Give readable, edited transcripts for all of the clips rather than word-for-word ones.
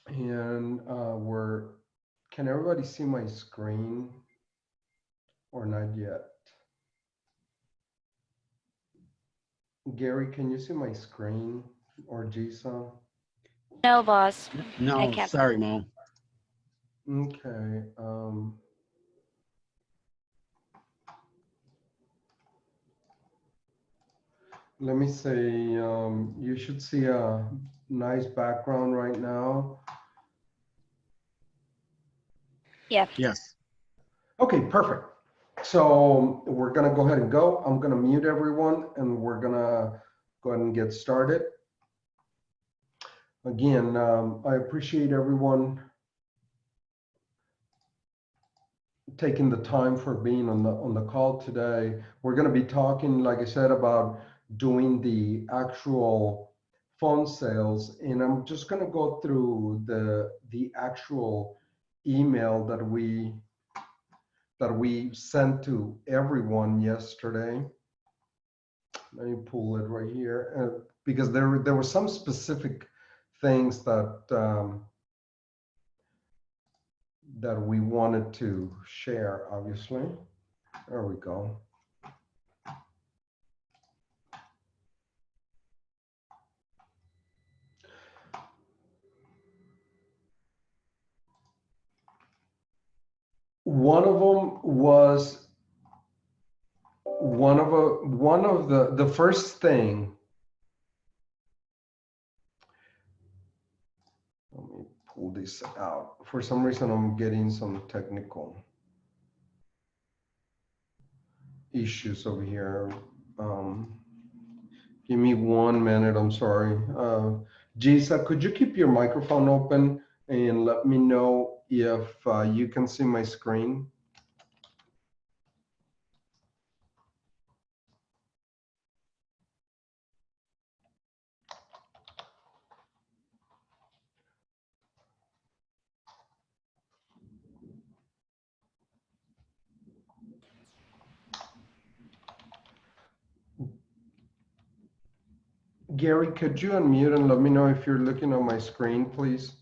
And can everybody see my screen or not yet? Gary, can you see my screen or Jason? No, boss. I No, can't. sorry, Mo. Okay. Let me say, you should see a nice background right now. Yeah. Yes. Okay, perfect. So we're gonna go ahead and go. I'm gonna mute everyone and we're gonna go ahead and get started. Again, I appreciate everyone taking the time for being on the call today. We're gonna be talking, like I said, about doing the actual phone sales, and I'm just gonna go through the actual email that we sent to everyone yesterday. Let me pull it right here, because there were some specific things that we wanted to share. Obviously, there we go. One of them was one of the first thing. Let me pull this out. For some reason, I'm getting some technical issues over here. Um, Give me 1 minute. I'm sorry. Jisa, could you keep your microphone open and let me know if you can see my screen? Gary, could you unmute and let me know if you're looking on my screen, please?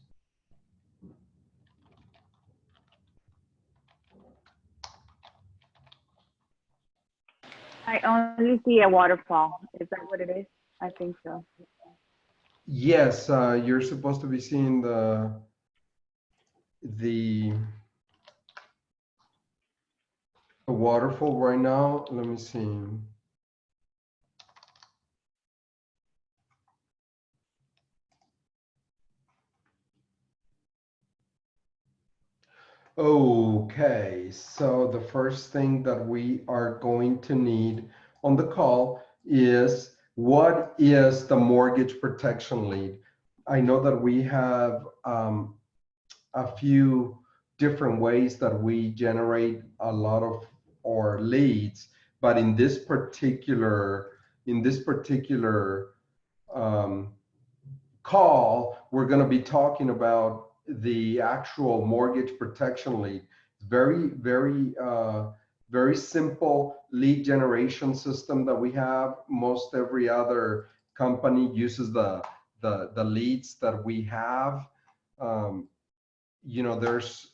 I only see a waterfall. Is that what it is? I think so. Yes, you're supposed to be seeing the waterfall right now. Let me see. Okay, so the first thing that we are going to need on the call is, what is the mortgage protection lead? I know that we have a few different ways that we generate a lot of our leads, but in this particular um, call, we're going to be talking about the actual mortgage protection lead. Very simple lead generation system that we have. Most every other company uses the leads that we have. Um, there's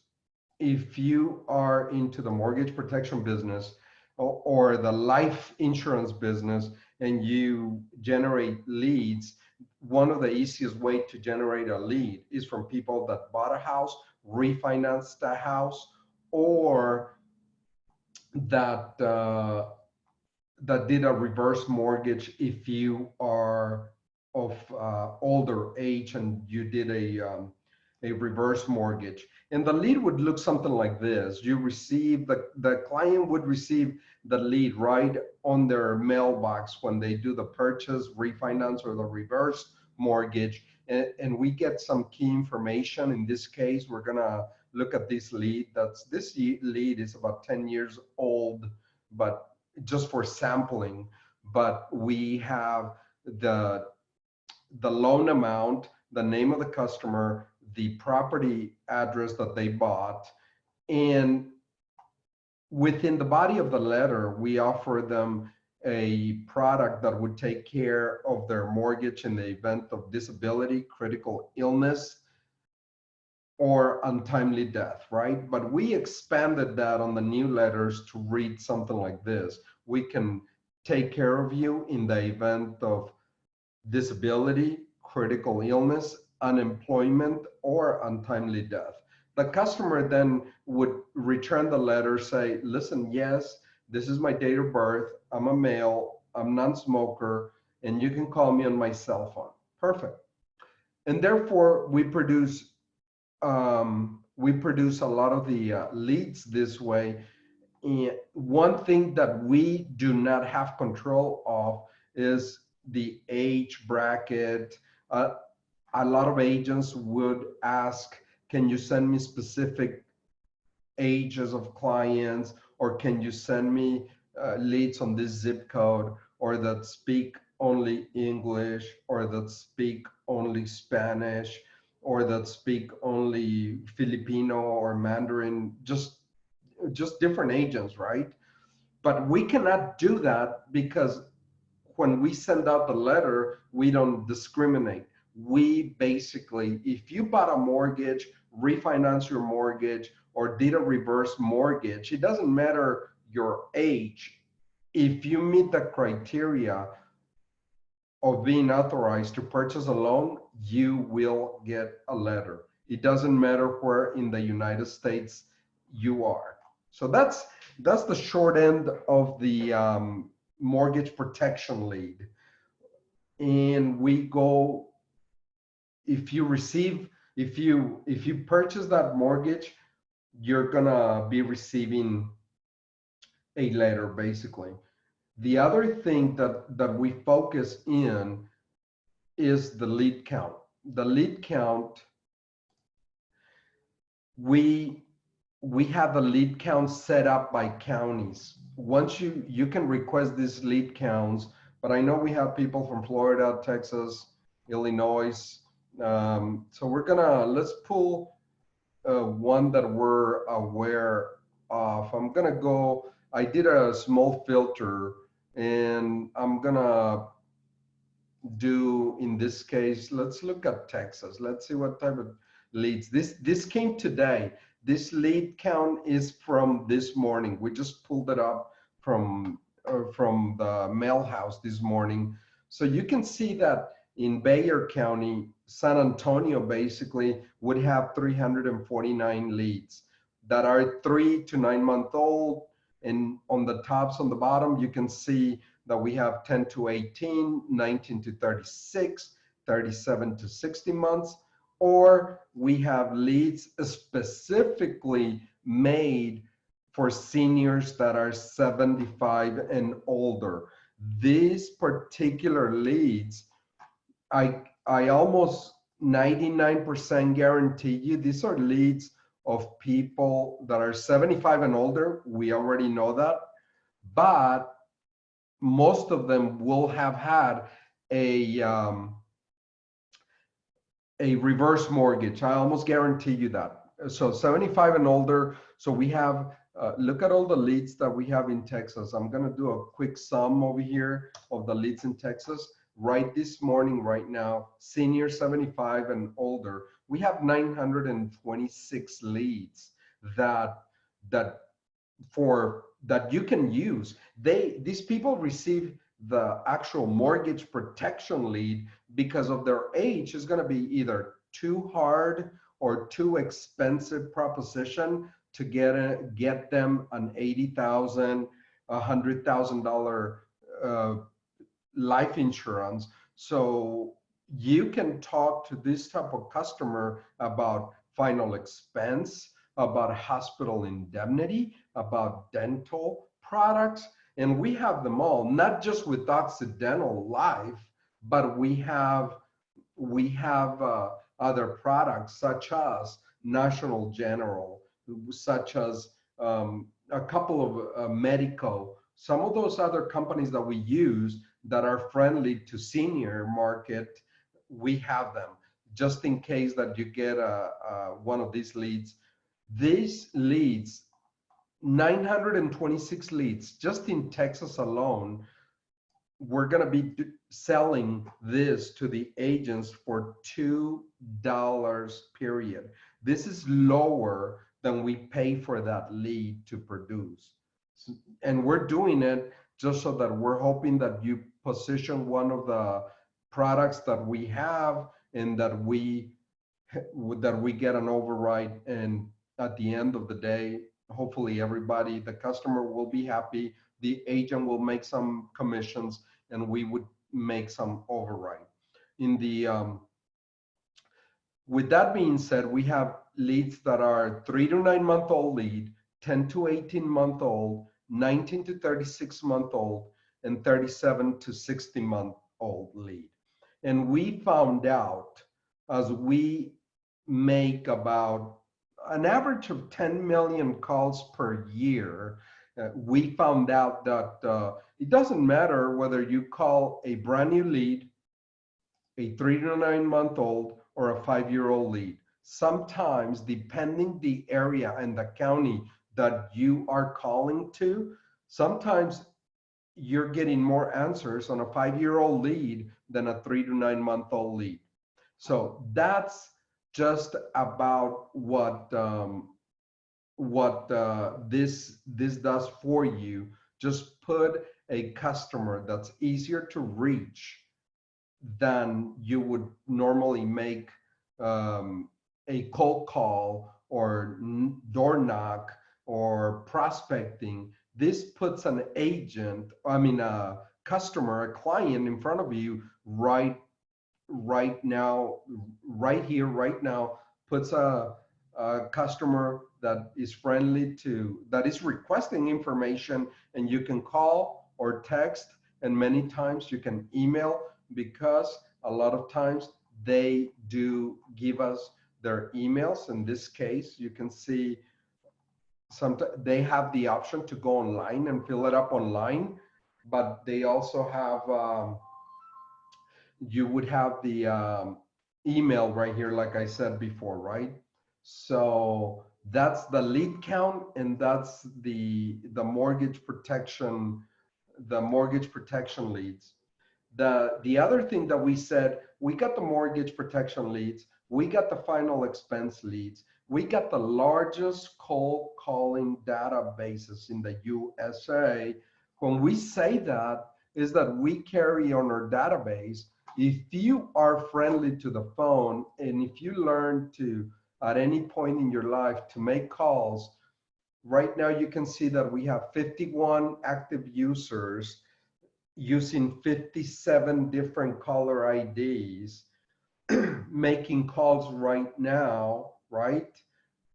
if you are into the mortgage protection business or the life insurance business and you generate leads, one of the easiest way to generate a lead is from people that bought a house, refinanced a house, or that that did a reverse mortgage if you are of older age and you did a reverse mortgage. And the lead would look something like this. You receive the client would receive the lead right on their mailbox when they do the purchase, refinance, or the reverse mortgage. And we get some key information. In this case, we're gonna look at this lead. This lead is about 10 years old, but just for sampling. But we have the loan amount, the name of the customer, the property address that they bought, and within the body of the letter, we offer them a product that would take care of their mortgage in the event of disability, critical illness, or untimely death, right? But we expanded that on the new letters to read something like this. We can take care of you in the event of disability, critical illness, unemployment, or untimely death. The customer then would return the letter, say, listen, yes, this is my date of birth. I'm a male, I'm non-smoker, and you can call me on my cell phone. Perfect. And therefore, we produce a lot of the leads this way. And one thing that we do not have control of is the age bracket. Uh, a lot of agents would ask, can you send me specific ages of clients, or can you send me leads on this zip code, or that speak only English, or that speak only Spanish, or that speak only Filipino or Mandarin, just different agents, right? But we cannot do that because when we send out the letter, we don't discriminate. We basically, if you bought a mortgage, refinance your mortgage, or did a reverse mortgage, it doesn't matter your age. If you meet the criteria of being authorized to purchase a loan, you will get a letter. It doesn't matter where in the United States you are. So that's the short end of the mortgage protection lead. And we go, if you purchase that mortgage, you're gonna be receiving a letter basically. The other thing that we focus in is the lead count. The lead count, we have a lead count set up by counties. Once you can request these lead counts, but I know we have people from Florida, Texas, Illinois. So let's pull one that we're aware of. I did a small filter, and I'm gonna do, in this case, let's look at Texas. Let's see what type of leads. This came today. This lead count is from this morning. We just pulled it up from the mail house this morning. So you can see that in Bexar County, San Antonio basically would have 349 leads that are 3 to 9 month old. And on the tops, on the bottom, you can see that we have 10 to 18, 19 to 36, 37 to 60 months, or we have leads specifically made for seniors that are 75 and older. These particular leads, I almost 99% guarantee you, these are leads of people that are 75 and older. We already know that, but most of them will have had a reverse mortgage. I almost guarantee you that. So 75 and older. So we have, look at all the leads that we have in Texas. I'm gonna do a quick sum over here of the leads in Texas. Right this morning, right now, senior 75 and older, we have 926 leads that you can use. These people receive the actual mortgage protection lead because of their age is going to be either too hard or too expensive proposition to get them an $80,000, $100,000 life insurance. So you can talk to this type of customer about final expense, about hospital indemnity, about dental products, and we have them all, not just with Occidental Life, but we have other products such as National General, such as a couple of Medico, some of those other companies that we use that are friendly to senior market. We have them just in case that you get one of these leads. These leads, 926 leads just in Texas alone, we're going to be selling this to the agents for $2 period. This is lower than we pay for that lead to produce. And we're doing it just so that we're hoping that you position one of the products that we have and that we get an override. And at the end of the day, hopefully everybody, the customer will be happy, the agent will make some commissions, and we would make some override. In the with that being said, we have leads that are 3 to 9 month old lead, 10 to 18 month old, 19 to 36 month old, and 37 to 60 month old lead. And we found out, as we make about an average of 10 million calls per year, we found out that it doesn't matter whether you call a brand new lead, a 3 to 9 month old, or a 5-year-old lead. Sometimes, depending the area and the county that you are calling to, sometimes you're getting more answers on a 5-year-old lead than a 3 to 9 month old lead. So that's just about what this does for you. Just put a customer that's easier to reach than you would normally make a cold call or door knock or prospecting. This puts an agent, a customer, a client in front of you right now, right here, right now, puts a customer that is friendly to, that is requesting information, and you can call or text, and many times you can email, because a lot of times they do give us their emails. In this case, you can see sometimes they have the option to go online and fill it up online, but they also have you would have the email right here, like I said before, right? So that's the lead count, and that's the mortgage protection, leads. The other thing that we said, we got the mortgage protection leads, we got the final expense leads, we got the largest cold calling databases in the USA. When we say that, is that we carry on our database. If you are friendly to the phone, and if you learn to, at any point in your life, to make calls, right now you can see that we have 51 active users using 57 different caller IDs, making calls right now, right?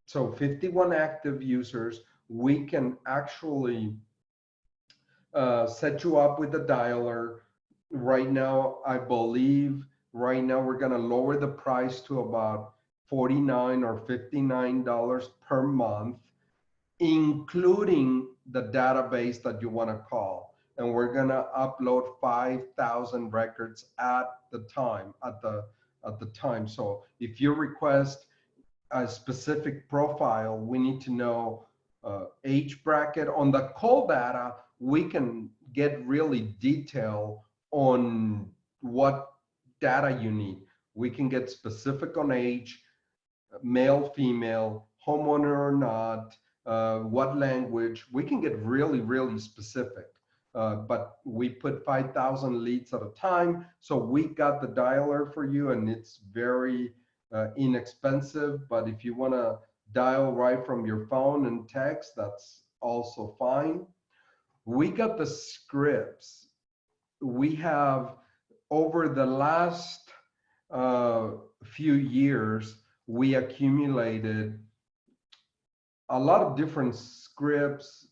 So 51 active users. We can actually set you up with a dialer. Right now, I believe right now we're gonna lower the price to about $49 or $59 per month, including the database that you wanna call. And we're gonna upload 5,000 records at the time. So if you request a specific profile, we need to know age bracket. On the call data, we can get really detailed on what data you need. We can get specific on age, male, female, homeowner or not, what language. We can get really, really specific. But we put 5,000 leads at a time. So we got the dialer for you, and it's very inexpensive. But if you want to dial right from your phone and text, that's also fine. We got the scripts. We have, over the last few years, we accumulated a lot of different scripts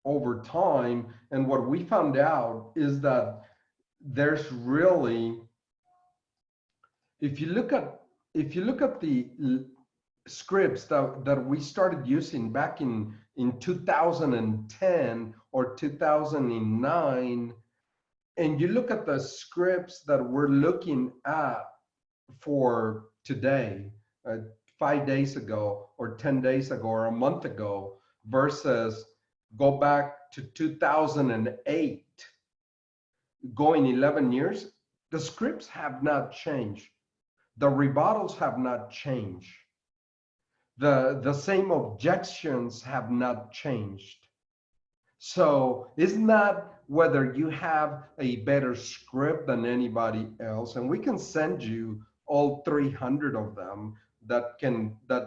over time. And what we found out is that there's really, if you look at the scripts that we started using back in 2010 or 2009, and you look at the scripts that we're looking at for today, 5 days ago or 10 days ago or a month ago, versus go back to 2008, going 11 years, the scripts have not changed. The rebuttals have not changed. The same objections have not changed. So it's not whether you have a better script than anybody else, and we can send you all 300 of them that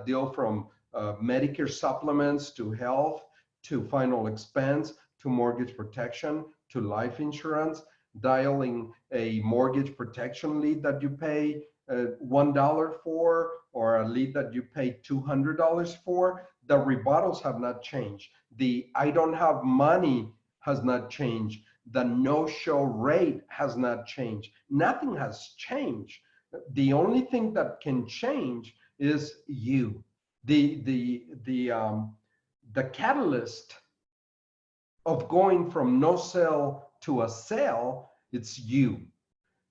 deal from Medicare supplements to health to final expense to mortgage protection to life insurance, dialing a mortgage protection lead that you pay $1 for, or a lead that you pay $200 for. The rebuttals have not changed. The I don't have money has not changed. The no-show rate has not changed. Nothing has changed. The only thing that can change is you. The catalyst of going from no sale to a sale, it's you.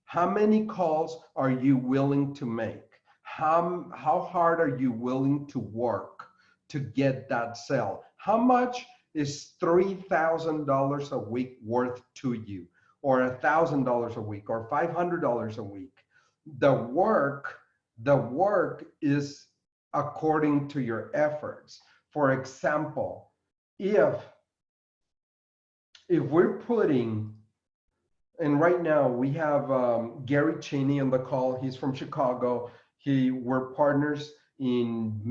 How many calls are you willing to make? How hard are you willing to work to get that sale? How much is $3,000 a week worth to you, or $1,000 a week, or $500 a week? The work is according to your efforts. For example, if we're putting, and right now we have Gary Cheney on the call. He's from Chicago. We're partners in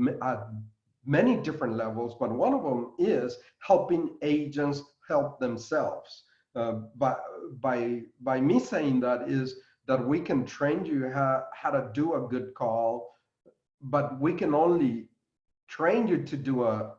many different levels, but one of them is helping agents help themselves. By me saying that is that we can train you how to do a good call, but we can only train you to do a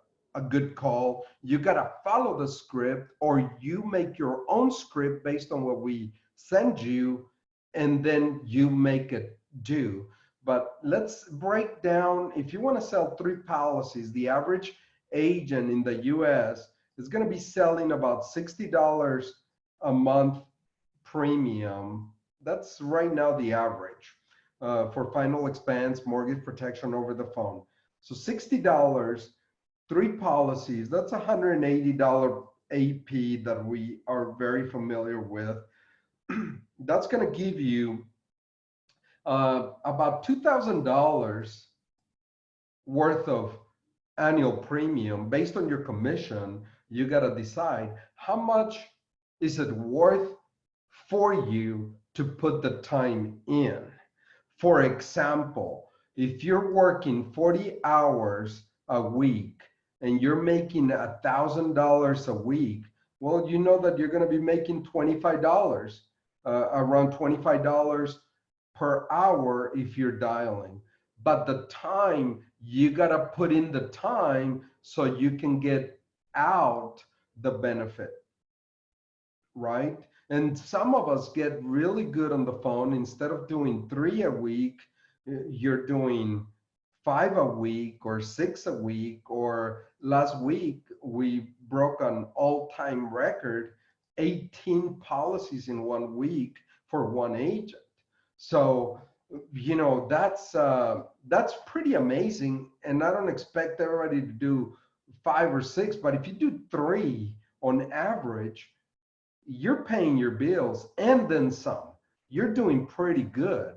good call. You got to follow the script, or you make your own script based on what we send you, and then you make it do. But let's break down. If you want to sell 3 policies, the average agent in the US is going to be selling about $60 a month premium. That's right now the average for final expense, mortgage protection over the phone. So $60, 3 policies, that's $180 AP that we are very familiar with. That's going to give you about $2,000 worth of annual premium. Based on your commission, you got to decide how much is it worth for you to put the time in. For example, if you're working 40 hours a week and you're making $1,000 a week, well, you know that you're going to be making $25, around $25 per hour if you're dialing. But the time, you got to put in the time so you can get out the benefit, right? And some of us get really good on the phone. Instead of doing 3 a week, you're doing 5 a week or 6 a week. Or last week, we broke an all-time record, 18 policies in 1 week for one agent. So, you know, that's pretty amazing. And I don't expect everybody to do 5 or 6, but if you do 3 on average, you're paying your bills and then some. You're doing pretty good.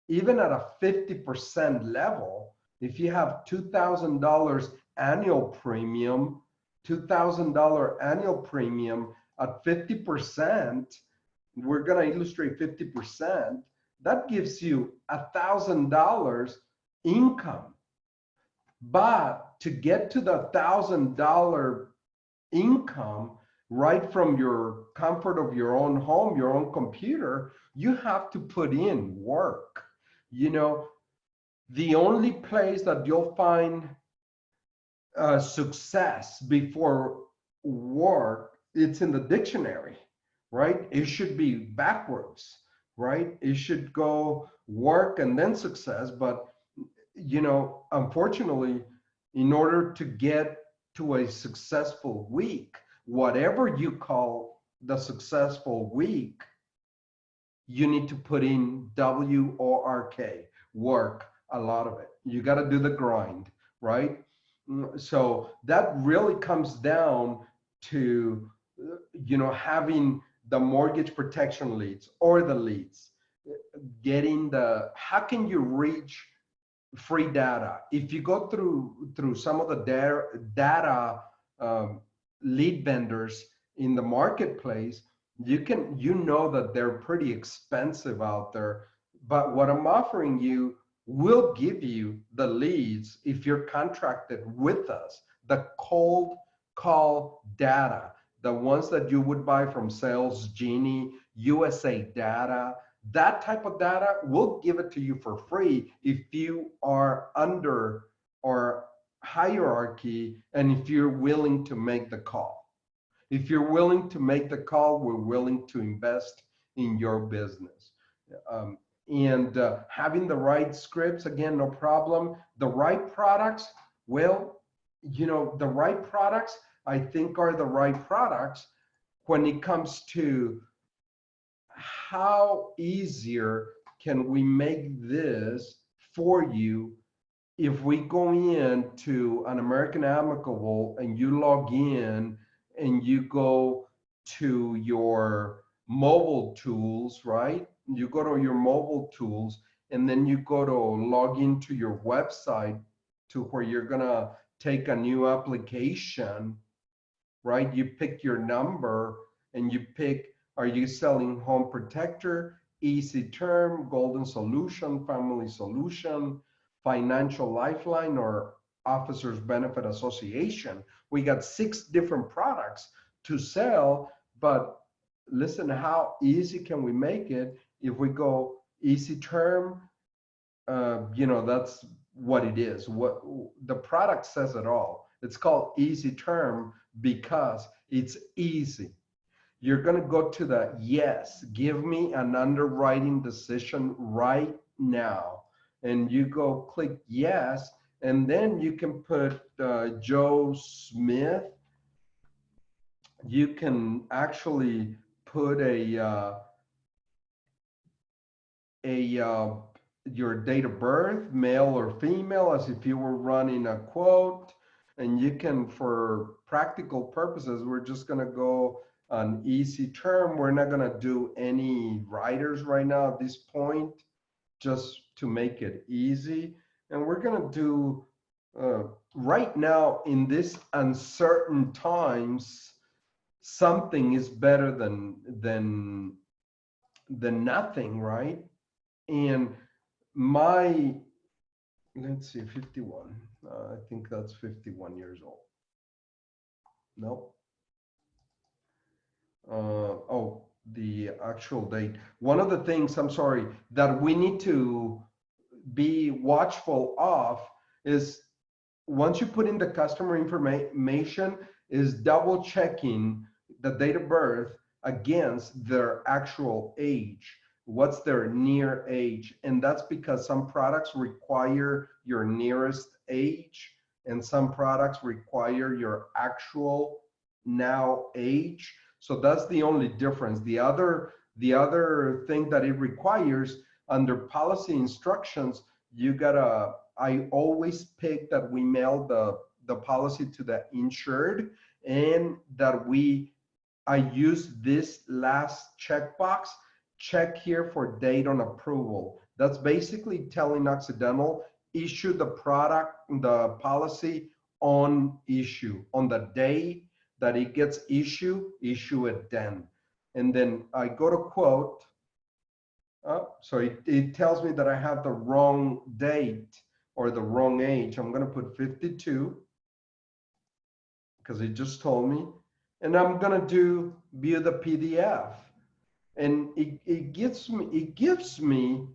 Even at a 50% level, if you have $2,000 annual premium, $2,000 annual premium at 50%, we're going to illustrate 50%, that gives you $1,000 income. But to get to the $1,000 income right from your comfort of your own home, your own computer, you have to put in work. You know, the only place that you'll find success before work, it's in the dictionary, right? It should be backwards, right? It should go work and then success. But, you know, unfortunately, in order to get to a successful week, whatever you call the successful week, you need to put in WORK, work, a lot of it. You got to do the grind, right? So that really comes down to, you know, having the mortgage protection leads or the leads, getting the, how can you reach free data? If you go through some of the data lead vendors in the marketplace, you know that they're pretty expensive out there. But what I'm offering you will give you the leads if you're contracted with us, the cold call data, the ones that you would buy from Sales Genie, USA Data. That type of data, we'll give it to you for free if you are under our hierarchy and if you're willing to make the call. If you're willing to make the call, we're willing to invest in your business. Having the right scripts, again, no problem. The right products, well, the right products, I think, are the right products when it comes to how easier can we make this for you. If we go into an American Amicable and you log in and you go to your mobile tools, right? You go to your mobile tools and then you go to log into your website to where you're gonna take a new application, right? You pick your number and you pick, are you selling home protector, easy term, golden solution, family solution, financial lifeline, or officers benefit association? We got 6 different products to sell, but listen, how easy can we make it? If we go easy term, that's what it is. What the product says it all. It's called easy term because it's easy. You're going to go to the yes, give me an underwriting decision right now. And you go click yes, and then you can put Joe Smith. You can actually put your date of birth, male or female, as if you were running a quote. And you can, for practical purposes, we're just going to go an easy term. We're not going to do any riders right now at this point, just to make it easy. And we're going to do right now, in this uncertain times, something is better than nothing, right? And let's see, 51. I think that's 51 years old. Nope. The actual date. One of the things, I'm sorry, that we need to be watchful of is, once you put in the customer information, is double checking the date of birth against their actual age. What's their near age? And that's because some products require your nearest age and some products require your actual now age. So that's the only difference. The other thing that it requires, under policy instructions, I always pick that we mail the policy to the insured, and that I use this last checkbox, check here for date on approval. That's basically telling Occidental, issue the policy on issue, on the day that it gets issue it then. And then I go to quote. So it tells me that I have the wrong date or the wrong age. I'm going to put 52 because it just told me. And I'm going to do view the PDF. And it gives me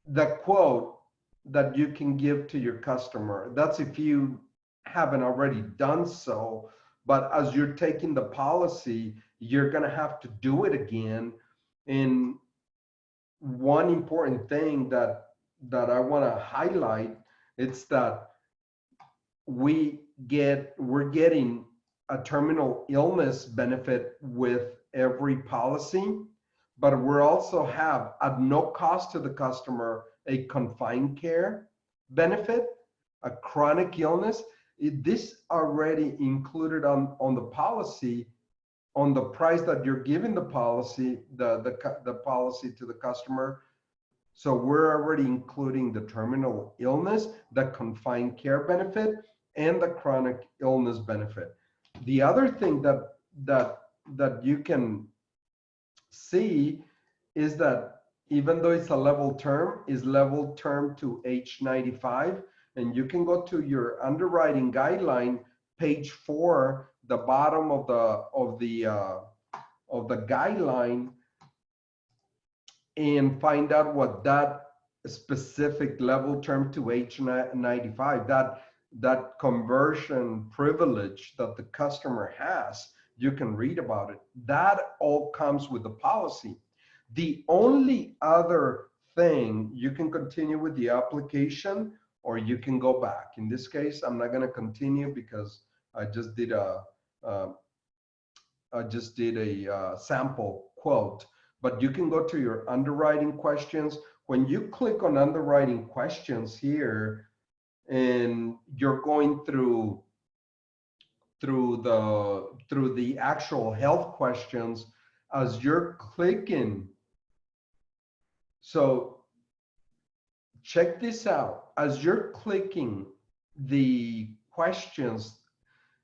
the quote that you can give to your customer. That's if you haven't already done so. But as you're taking the policy, you're going to have to do it again. And one important thing that I want to highlight, it's that we're getting a terminal illness benefit with every policy, but we also have, at no cost to the customer, a confined care benefit, a chronic illness. This already included on the policy on the price that you're giving the policy, the policy to the customer. So we're already including the terminal illness, the confined care benefit, and the chronic illness benefit. The other thing that you can see is that even though it's a level term, is level term to age 95, and you can go to your underwriting guideline, page 4, the bottom of the guideline, and find out what that specific level term to age 95, that conversion privilege that the customer has, you can read about it. That all comes with the policy. The only other thing, you can continue with the application or you can go back. In this case, I'm not going to continue because I just did a sample quote. But you can go to your underwriting questions. When you click on underwriting questions here, and you're going through the actual health questions, as you're clicking. So check this out. As you're clicking the questions,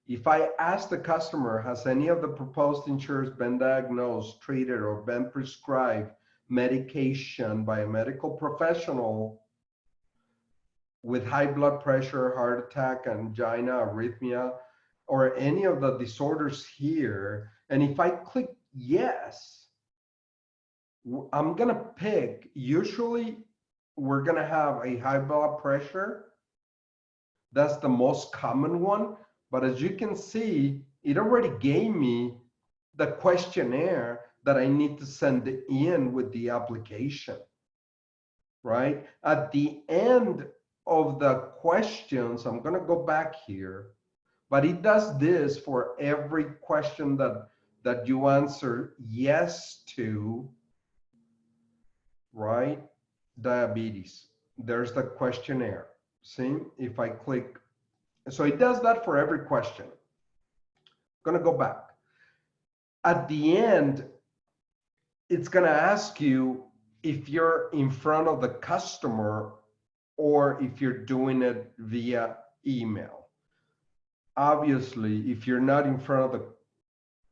if I ask the customer, has any of the proposed insurers been diagnosed, treated, or been prescribed medication by a medical professional with high blood pressure, heart attack, angina, arrhythmia, or any of the disorders here, and if I click yes, I'm gonna pick, usually we're gonna have a high blood pressure. That's the most common one. But as you can see, it already gave me the questionnaire that I need to send in with the application, right? At the end of the questions, I'm going to go back here, but it does this for every question that you answer yes to, right? Diabetes. There's the questionnaire. See, if I click, so it does that for every question. I'm going to go back. At the end, it's going to ask you if you're in front of the customer or if you're doing it via email. Obviously, if you're not in front of the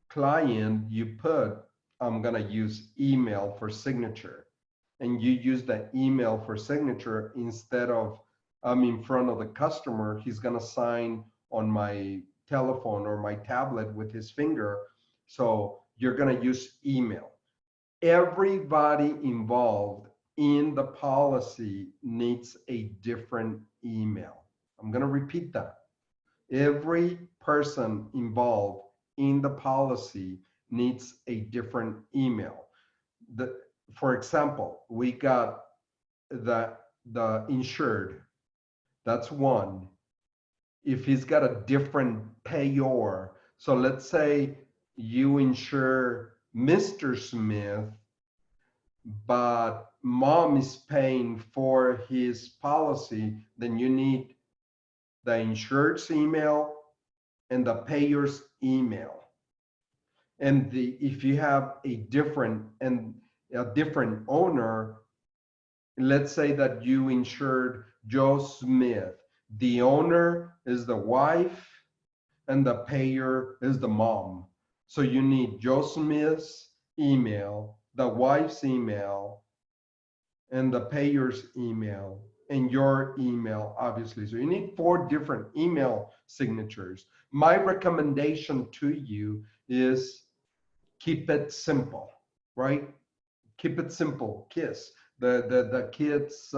client, you put, I'm going to use email for signature. And you use the email for signature instead of I'm in front of the customer, he's going to sign on my telephone or my tablet with his finger. So you're going to use email. Everybody involved in the policy needs a different email. I'm going to repeat that. Every person involved in the policy needs a different email. For example, we got the insured. That's one. If he's got a different payor, so let's say you insure Mr. Smith, but mom is paying for his policy, then you need the insured's email and the payer's email. And if you have a different owner, let's say that you insured Joe Smith. The owner is the wife and the payer is the mom. So you need Joe Smith's email, the wife's email, and the payer's email, and your email, obviously. So you need 4 different email signatures. My recommendation to you is keep it simple, right? Keep it simple, KISS. The kids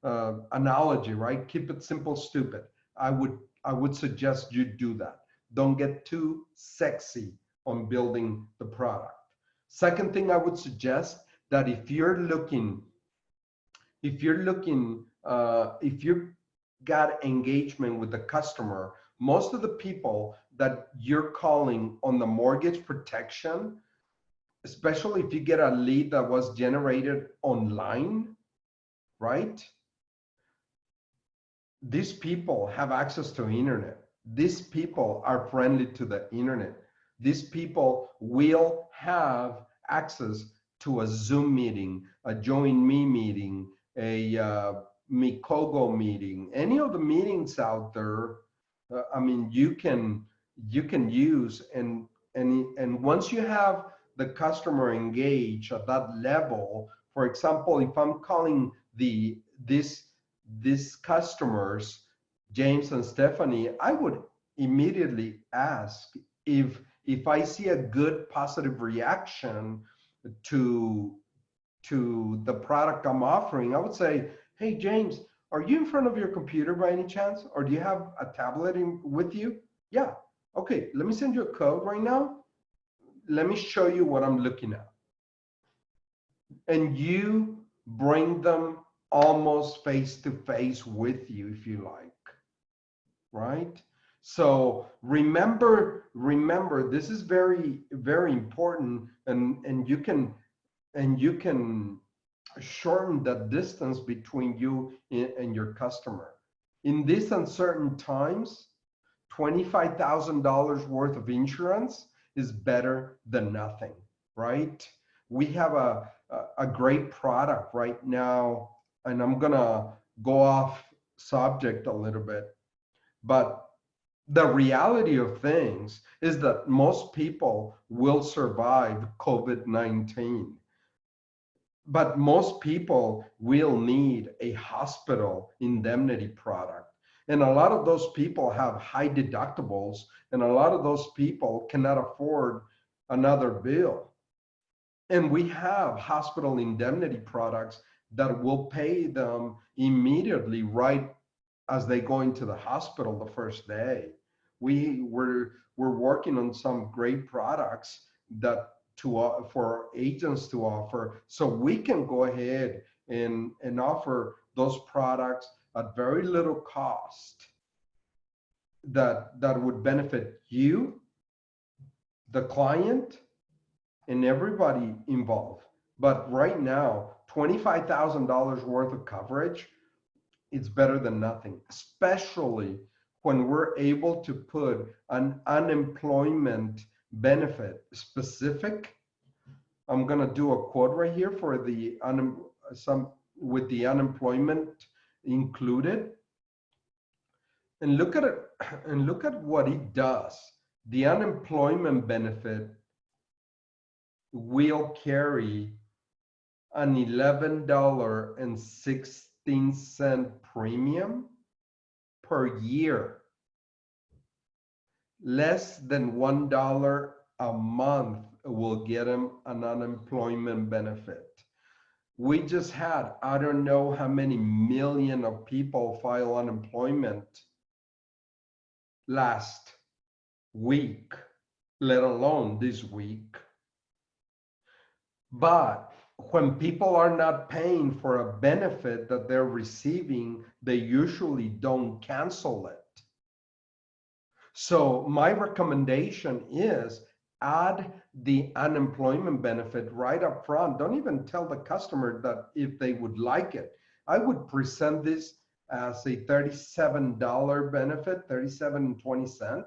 analogy, right? Keep it simple, stupid. I would suggest you do that. Don't get too sexy on building the product. Second thing I would suggest, that if you've got engagement with the customer, most of the people that you're calling on the mortgage protection, especially if you get a lead that was generated online, right? These people have access to internet. These people are friendly to the internet. these people will have access to a Zoom meeting, a Join Me meeting, a Mikogo meeting, any of the meetings out there. I mean, you can use, and once you have the customer engaged at that level, for example, if I'm calling these customers, James and Stephanie, I would immediately ask if I see a good positive reaction to the product I'm offering. I would say, hey James, are you in front of your computer by any chance, or do you have a tablet with you? Yeah. Okay, let me send you a code right now. Let me show you what I'm looking at. And you bring them almost face to face with you, if you like, right? So remember, this is very, very important, and you can shorten the distance between you and your customer. In these uncertain times, $25,000 worth of insurance is better than nothing, right? We have a great product right now, and I'm gonna go off subject a little bit, but the reality of things is that most people will survive COVID-19. But most people will need a hospital indemnity product. And a lot of those people have high deductibles, and a lot of those people cannot afford another bill. And we have hospital indemnity products that will pay them immediately right as they go into the hospital the first day. We're working on some great products that for agents to offer, so we can go ahead and offer those products at very little cost that would benefit you, the client, and everybody involved. But right now, $25,000 worth of coverage, it's better than nothing, especially when we're able to put an unemployment benefit specific. I'm gonna do a quote right here for the with the unemployment included, and look at it, and look at what it does. The unemployment benefit will carry an $11.16 premium per year. Less than $1 a month will get them an unemployment benefit. We just had, I don't know how many million of people file unemployment last week, let alone this week. But when people are not paying for a benefit that they're receiving, they usually don't cancel it. So my recommendation is add the unemployment benefit right up front. Don't even tell the customer that if they would like it. I would present this as a $37 benefit, $37.20.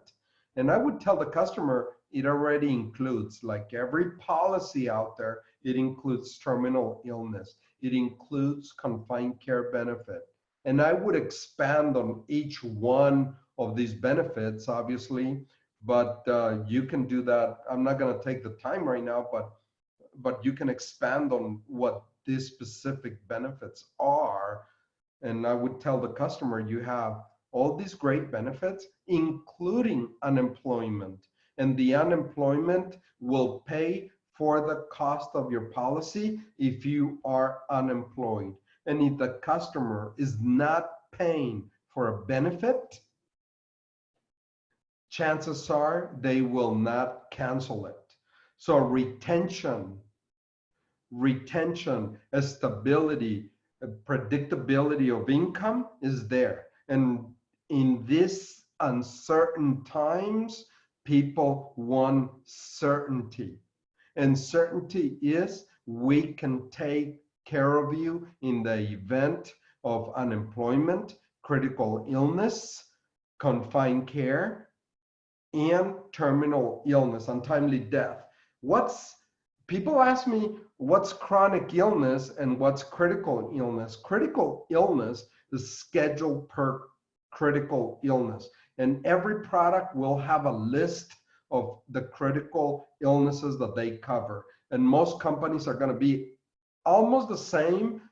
And I would tell the customer it already includes, like every policy out there, it includes terminal illness. It includes confined care benefit. And I would expand on each one of these benefits, obviously, but you can do that. I'm not going to take the time right now, but you can expand on what these specific benefits are. And I would tell the customer, you have all these great benefits, including unemployment, and the unemployment will pay for the cost of your policy if you are unemployed. And if the customer is not paying for a benefit, chances are they will not cancel it. So retention, stability, predictability of income is there. And in this uncertain times, people want certainty. And certainty is we can take care of you in the event of unemployment, critical illness, confined care, and terminal illness, untimely death. People ask me, what's chronic illness and what's critical illness? Critical illness is scheduled per critical illness. And every product will have a list of the critical illnesses that they cover. And most companies are going to be almost the same,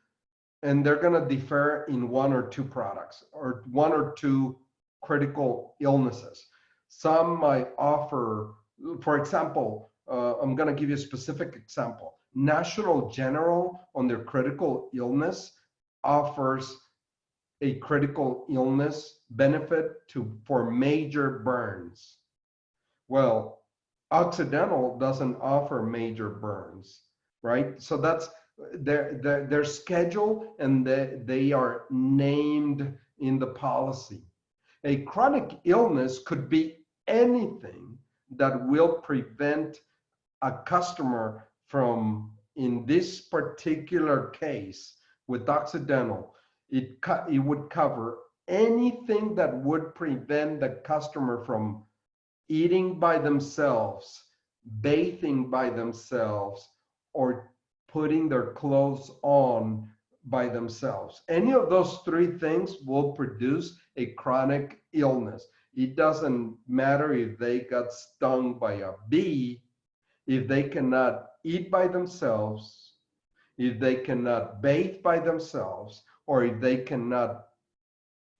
and they're going to differ in one or two products or one or two critical illnesses. Some might offer, for example, I'm going to give you a specific example. National General, on their critical illness, offers a critical illness benefit for major burns. Well, Occidental doesn't offer major burns, right? So that's their schedule, and they are named in the policy. A chronic illness could be anything that will prevent a customer from, in this particular case with Occidental, it would cover anything that would prevent the customer from eating by themselves, bathing by themselves, or putting their clothes on by themselves. Any of those three things will produce a chronic illness. It doesn't matter if they got stung by a bee, if they cannot eat by themselves, if they cannot bathe by themselves, or if they cannot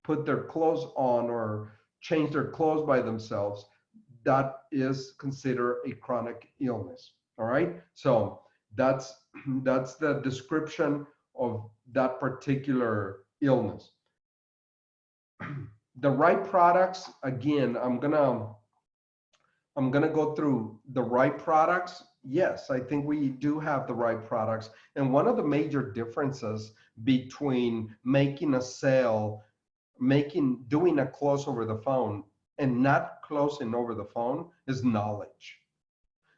put their clothes on or change their clothes by themselves, that is considered a chronic illness. All right, so that's the description of that particular illness. The right products, again, I'm gonna go through the right products. Yes, I think we do have the right products. And one of the major differences between making a sale, doing a close over the phone and not closing over the phone is knowledge.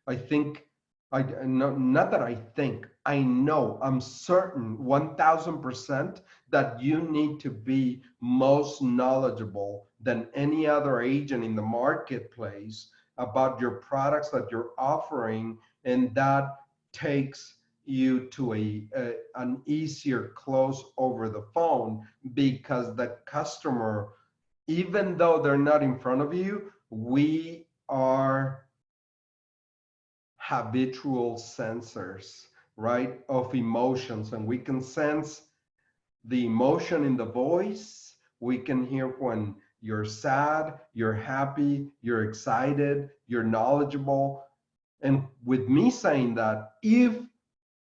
I think, not that I think, I know, I'm certain 1000% that you need to be most knowledgeable than any other agent in the marketplace about your products that you're offering, and that takes you to an easier close over the phone, because the customer, even though they're not in front of you, we are habitual sensors, right, of emotions, and we can sense the emotion in the voice. We can hear when you're sad, you're happy, you're excited, you're knowledgeable. And with me saying that, if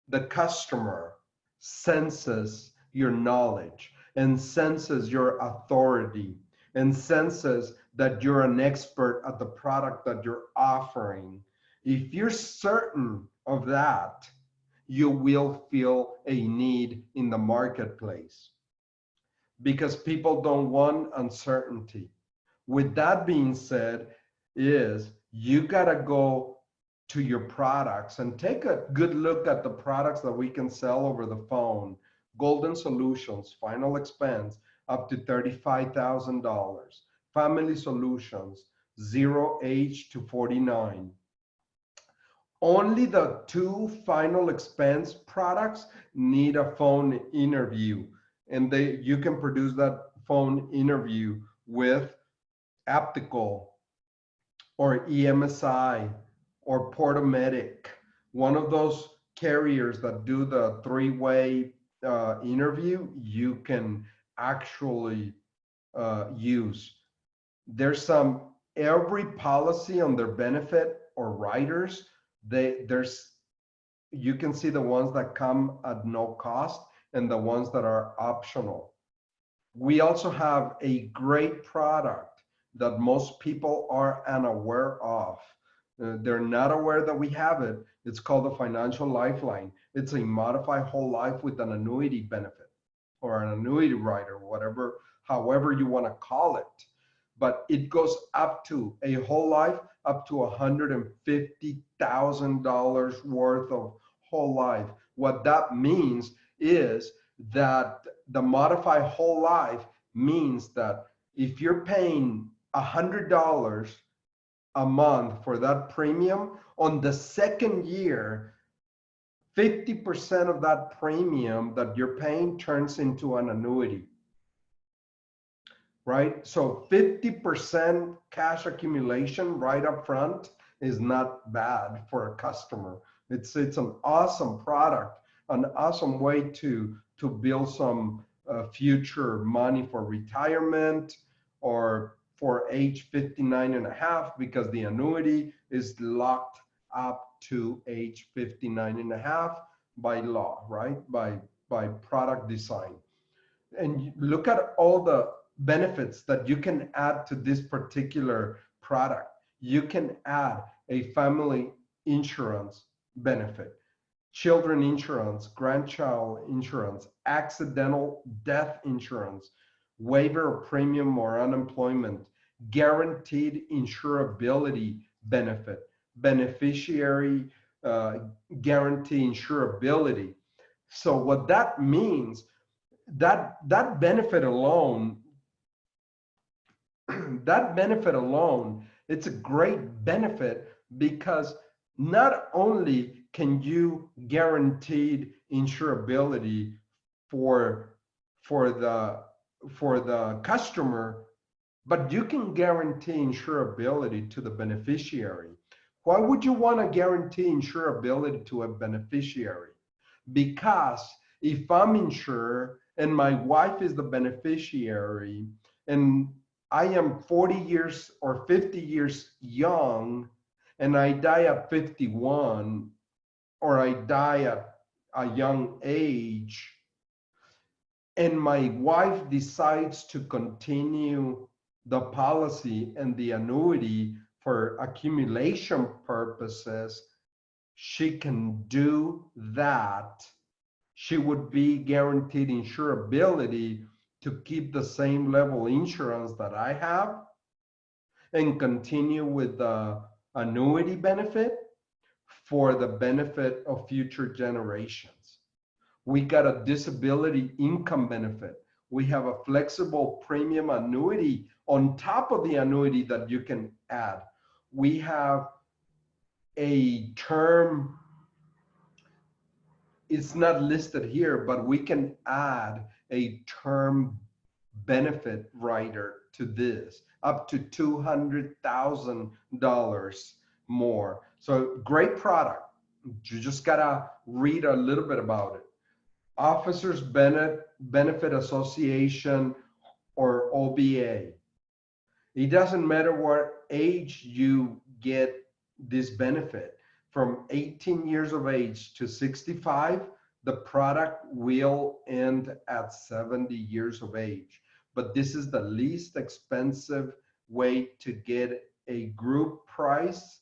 the customer senses your knowledge and senses your authority and senses that you're an expert at the product that you're offering, if you're certain of that, you will feel a need in the marketplace, because people don't want uncertainty. With that being said, you gotta go to your products and take a good look at the products that we can sell over the phone. Golden Solutions, final expense up to $35,000. Family Solutions, 0 age to 49. Only the two final expense products need a phone interview, and you can produce that phone interview with Aptical or EMSI or Portomedic, one of those carriers that do the three-way interview. You can actually use. There's every policy on their benefit or riders, you can see the ones that come at no cost and the ones that are optional. We also have a great product that most people are unaware of. They're not aware that we have it. It's called the Financial Lifeline. It's a modified whole life with an annuity benefit or an annuity rider, however you want to call it. But it goes up to a whole life, up to $150,000 worth of whole life. What that means is that the modified whole life means that if you're paying $100 a month for that premium, on the second year, 50% of that premium that you're paying turns into an annuity, right? So 50% cash accumulation right up front is not bad for a customer. It's an awesome product, an awesome way to build some future money for retirement or for age 59 and a half, because the annuity is locked up to age 59 and a half by law, right? By product design. And you look at all the benefits that you can add to this particular product. You can add a family insurance benefit, children insurance, grandchild insurance, accidental death insurance, waiver of premium or unemployment, guaranteed insurability benefit, beneficiary guarantee insurability. So what that means, that benefit alone, that benefit alone, it's a great benefit, because not only can you guaranteed insurability for the customer, but you can guarantee insurability to the beneficiary. Why would you want to guarantee insurability to a beneficiary? Because if I'm insured and my wife is the beneficiary, and I am 40 years or 50 years young, and I die at 51, or I die at a young age, and my wife decides to continue the policy and the annuity for accumulation purposes, she can do that. She would be guaranteed insurability to keep the same level insurance that I have and continue with the annuity benefit for the benefit of future generations. We got a disability income benefit. We have a flexible premium annuity on top of the annuity that you can add. We have a term, it's not listed here, but we can add a term benefit rider to this, up to $200,000 more. So great product. You just gotta read a little bit about it. Officers Benefit Association, or OBA. It doesn't matter what age you get this benefit. From 18 years of age to 65, the product will end at 70 years of age. But this is the least expensive way to get a group price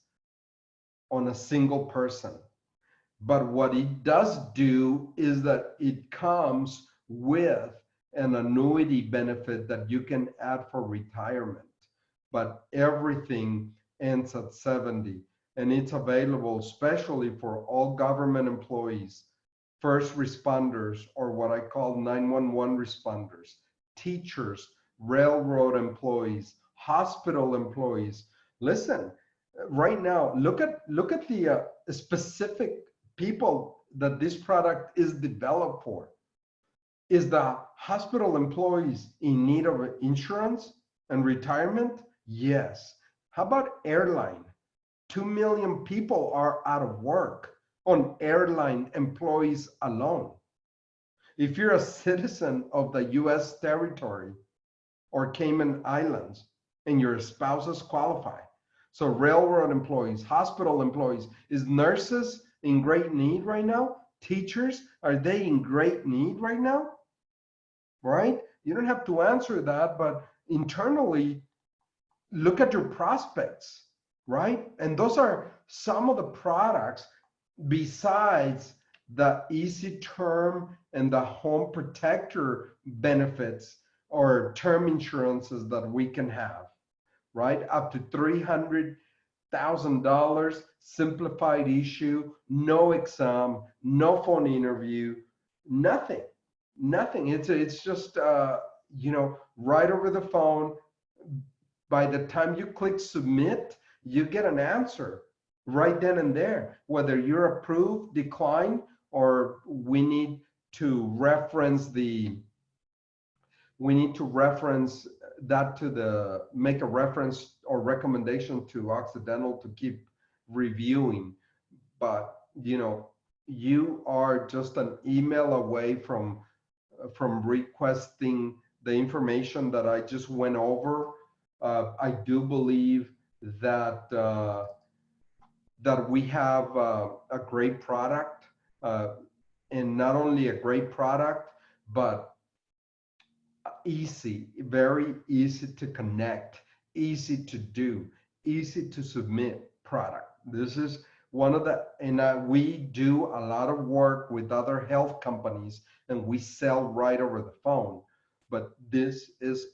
on a single person. But what it does do is that it comes with an annuity benefit that you can add for retirement. But everything ends at 70. And it's available especially for all government employees, first responders, or what I call 911 responders, teachers, railroad employees, hospital employees. Listen, right now, look at the specific people that this product is developed for. Is the hospital employees in need of insurance and retirement? Yes. How about airline? 2 million people are out of work on airline employees alone. If you're a citizen of the US territory or Cayman Islands and your spouses qualify. So railroad employees, hospital employees, is nurses in great need right now? Teachers, are they in great need right now? Right? You don't have to answer that, but internally, look at your prospects. Right? And those are some of the products besides the easy term and the home protector benefits or term insurances that we can have, right? Up to $300,000, simplified issue, no exam, no phone interview, nothing. It's just, right over the phone. By the time you click submit, you get an answer right then and there, whether you're approved, declined, or we need to reference that to make a reference or recommendation to Occidental to keep reviewing. But you are just an email away from requesting the information that I just went over. I do believe that that we have a great product, and not only a great product, but easy, very easy to connect, easy to do, easy to submit product. This is one of the, and we do a lot of work with other health companies and we sell right over the phone. But this is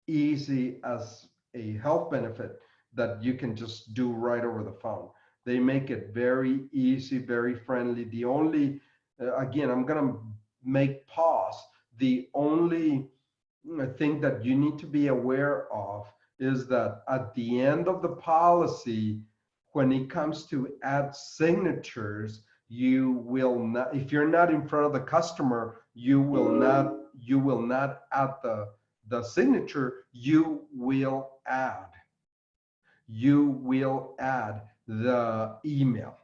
easy as a health benefit that you can just do right over the phone. They make it very easy, very friendly. The only, again, I'm going to make pause. The only thing that you need to be aware of is that at the end of the policy, when it comes to add signatures, you will not, if you're not in front of the customer, you will not add the signature. You will add the email.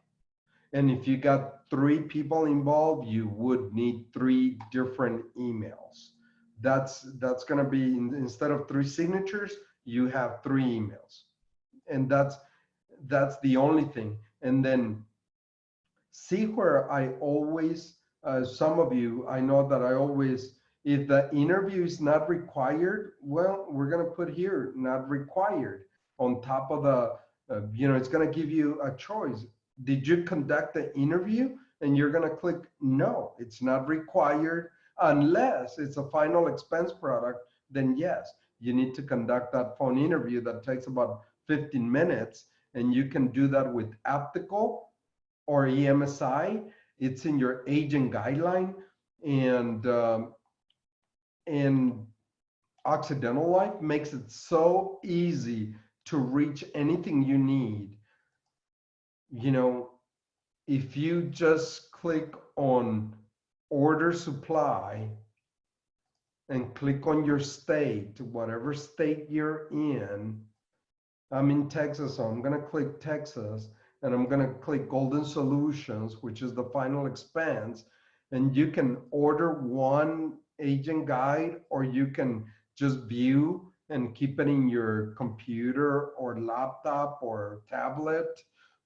And if you got 3 people involved, you would need 3 different emails. That's going to be, instead of 3 signatures, you have 3 emails. And that's the only thing. And then see where I always, some of you, I know that I always, if the interview is not required, well, we're going to put here, not required, on top of the, it's going to give you a choice. Did you conduct the interview? And you're going to click no, it's not required unless it's a final expense product. Then yes, you need to conduct that phone interview that takes about 15 minutes. And you can do that with Aptical or EMSI. It's in your agent guideline, and Occidental Life makes it so easy to reach anything you need. If you just click on order supply and click on your state, whatever state you're in. I'm in Texas, so I'm going to click Texas, and I'm going to click Golden Solutions, which is the final expense. And you can order one agent guide, or you can just view and keep it in your computer or laptop or tablet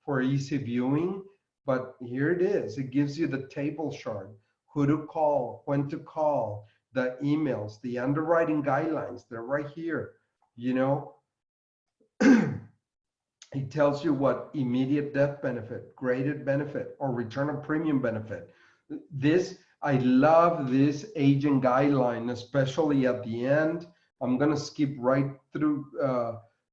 for easy viewing. But here it is. It gives you the table chart, who to call, when to call, the emails, the underwriting guidelines. They're right here. It tells you what immediate death benefit, graded benefit, or return of premium benefit. I love this agent guideline, especially at the end. I'm going to skip right through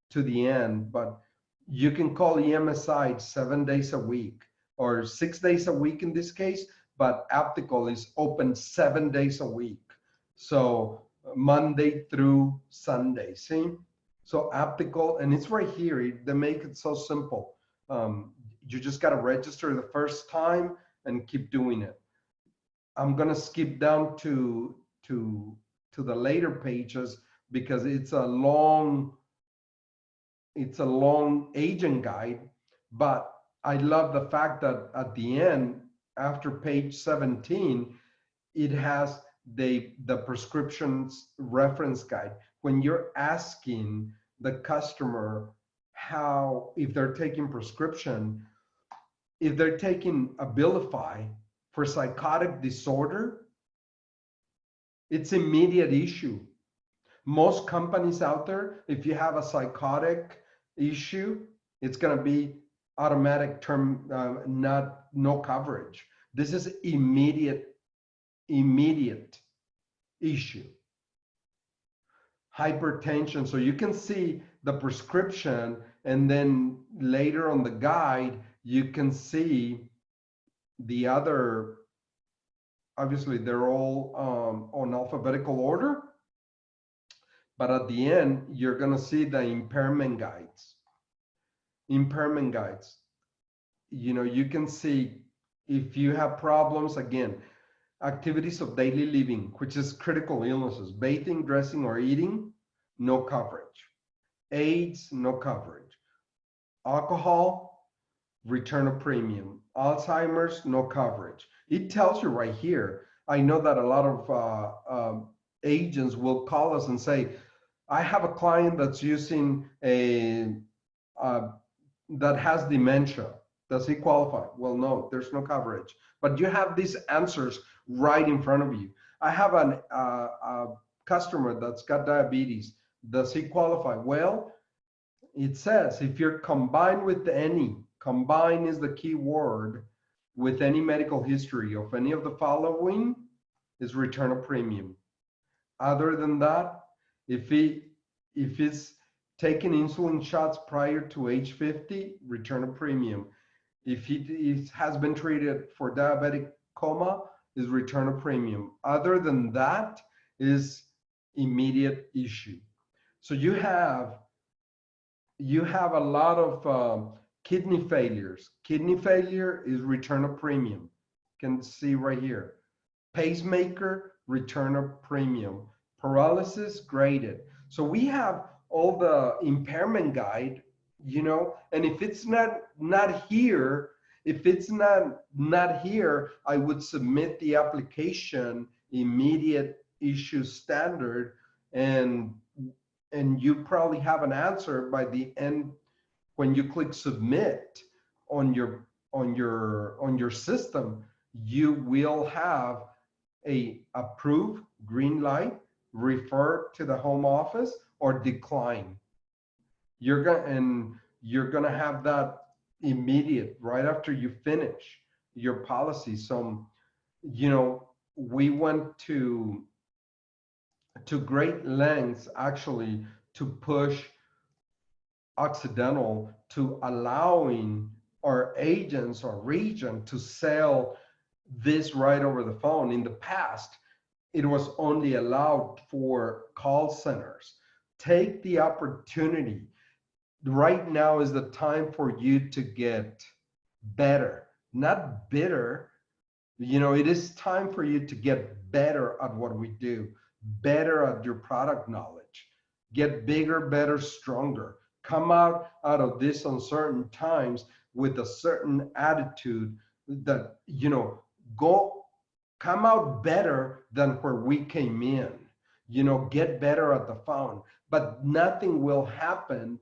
to the end, but you can call EMSI 7 days a week or 6 days a week in this case, but Aptical is open 7 days a week. So Monday through Sunday, see? So Aptical, and it's right here. They make it so simple. You just got to register the first time and keep doing it. I'm going to skip down to the later pages because it's a long agent guide, but I love the fact that at the end, after page 17, it has the prescriptions reference guide. When you're asking the customer if they're taking prescription, if they're taking Abilify for psychotic disorder, it's immediate issue. Most companies out there, if you have a psychotic issue, it's going to be automatic term, no coverage. This is immediate issue. Hypertension, so you can see the prescription, and then later on the guide you can see the other. Obviously they're all on alphabetical order, but at the end you're going to see the impairment guides. impairment guides. You know, you can see if you have problems, again, activities of daily living, which is critical illnesses, bathing, dressing, or eating, no coverage. AIDS, no coverage. Alcohol, return of premium. Alzheimer's, no coverage. It tells you right here. I know that a lot of agents will call us and say, I have a client that's using that has dementia. Does he qualify? Well, no, there's no coverage. But you have these answers right in front of you. I have a customer that's got diabetes. Does he qualify? Well, it says if you're combined with any, combine is the key word, with any medical history of any of the following, is return of premium. Other than that, if it's taking insulin shots prior to age 50, return of premium. If it has been treated for diabetic coma, is return of premium. Other than that, is immediate issue. So you have a lot of kidney failures. Kidney failure is return of premium. You can see right here. Pacemaker, return of premium. Paralysis, graded. So we have all the impairment guide, you know, and if it's not here, if it's not here, I would submit the application immediate issue standard, and you probably have an answer by the end when you click submit on your system. You will have a approve, green light, refer to the home office, or decline. You're gonna have that immediate right after you finish your policy. So, you know, we went to great lengths actually to push Occidental to allowing our agents or region to sell this right over the phone. In the past, it was only allowed for call centers. Take the opportunity. Right now is the time for you to get better, not bitter. You know, it is time for you to get better at what we do, better at your product knowledge, get bigger, better, stronger. Come out of this uncertain times with a certain attitude that, you know, come out better than where we came in. You know, get better at the phone. But nothing will happen,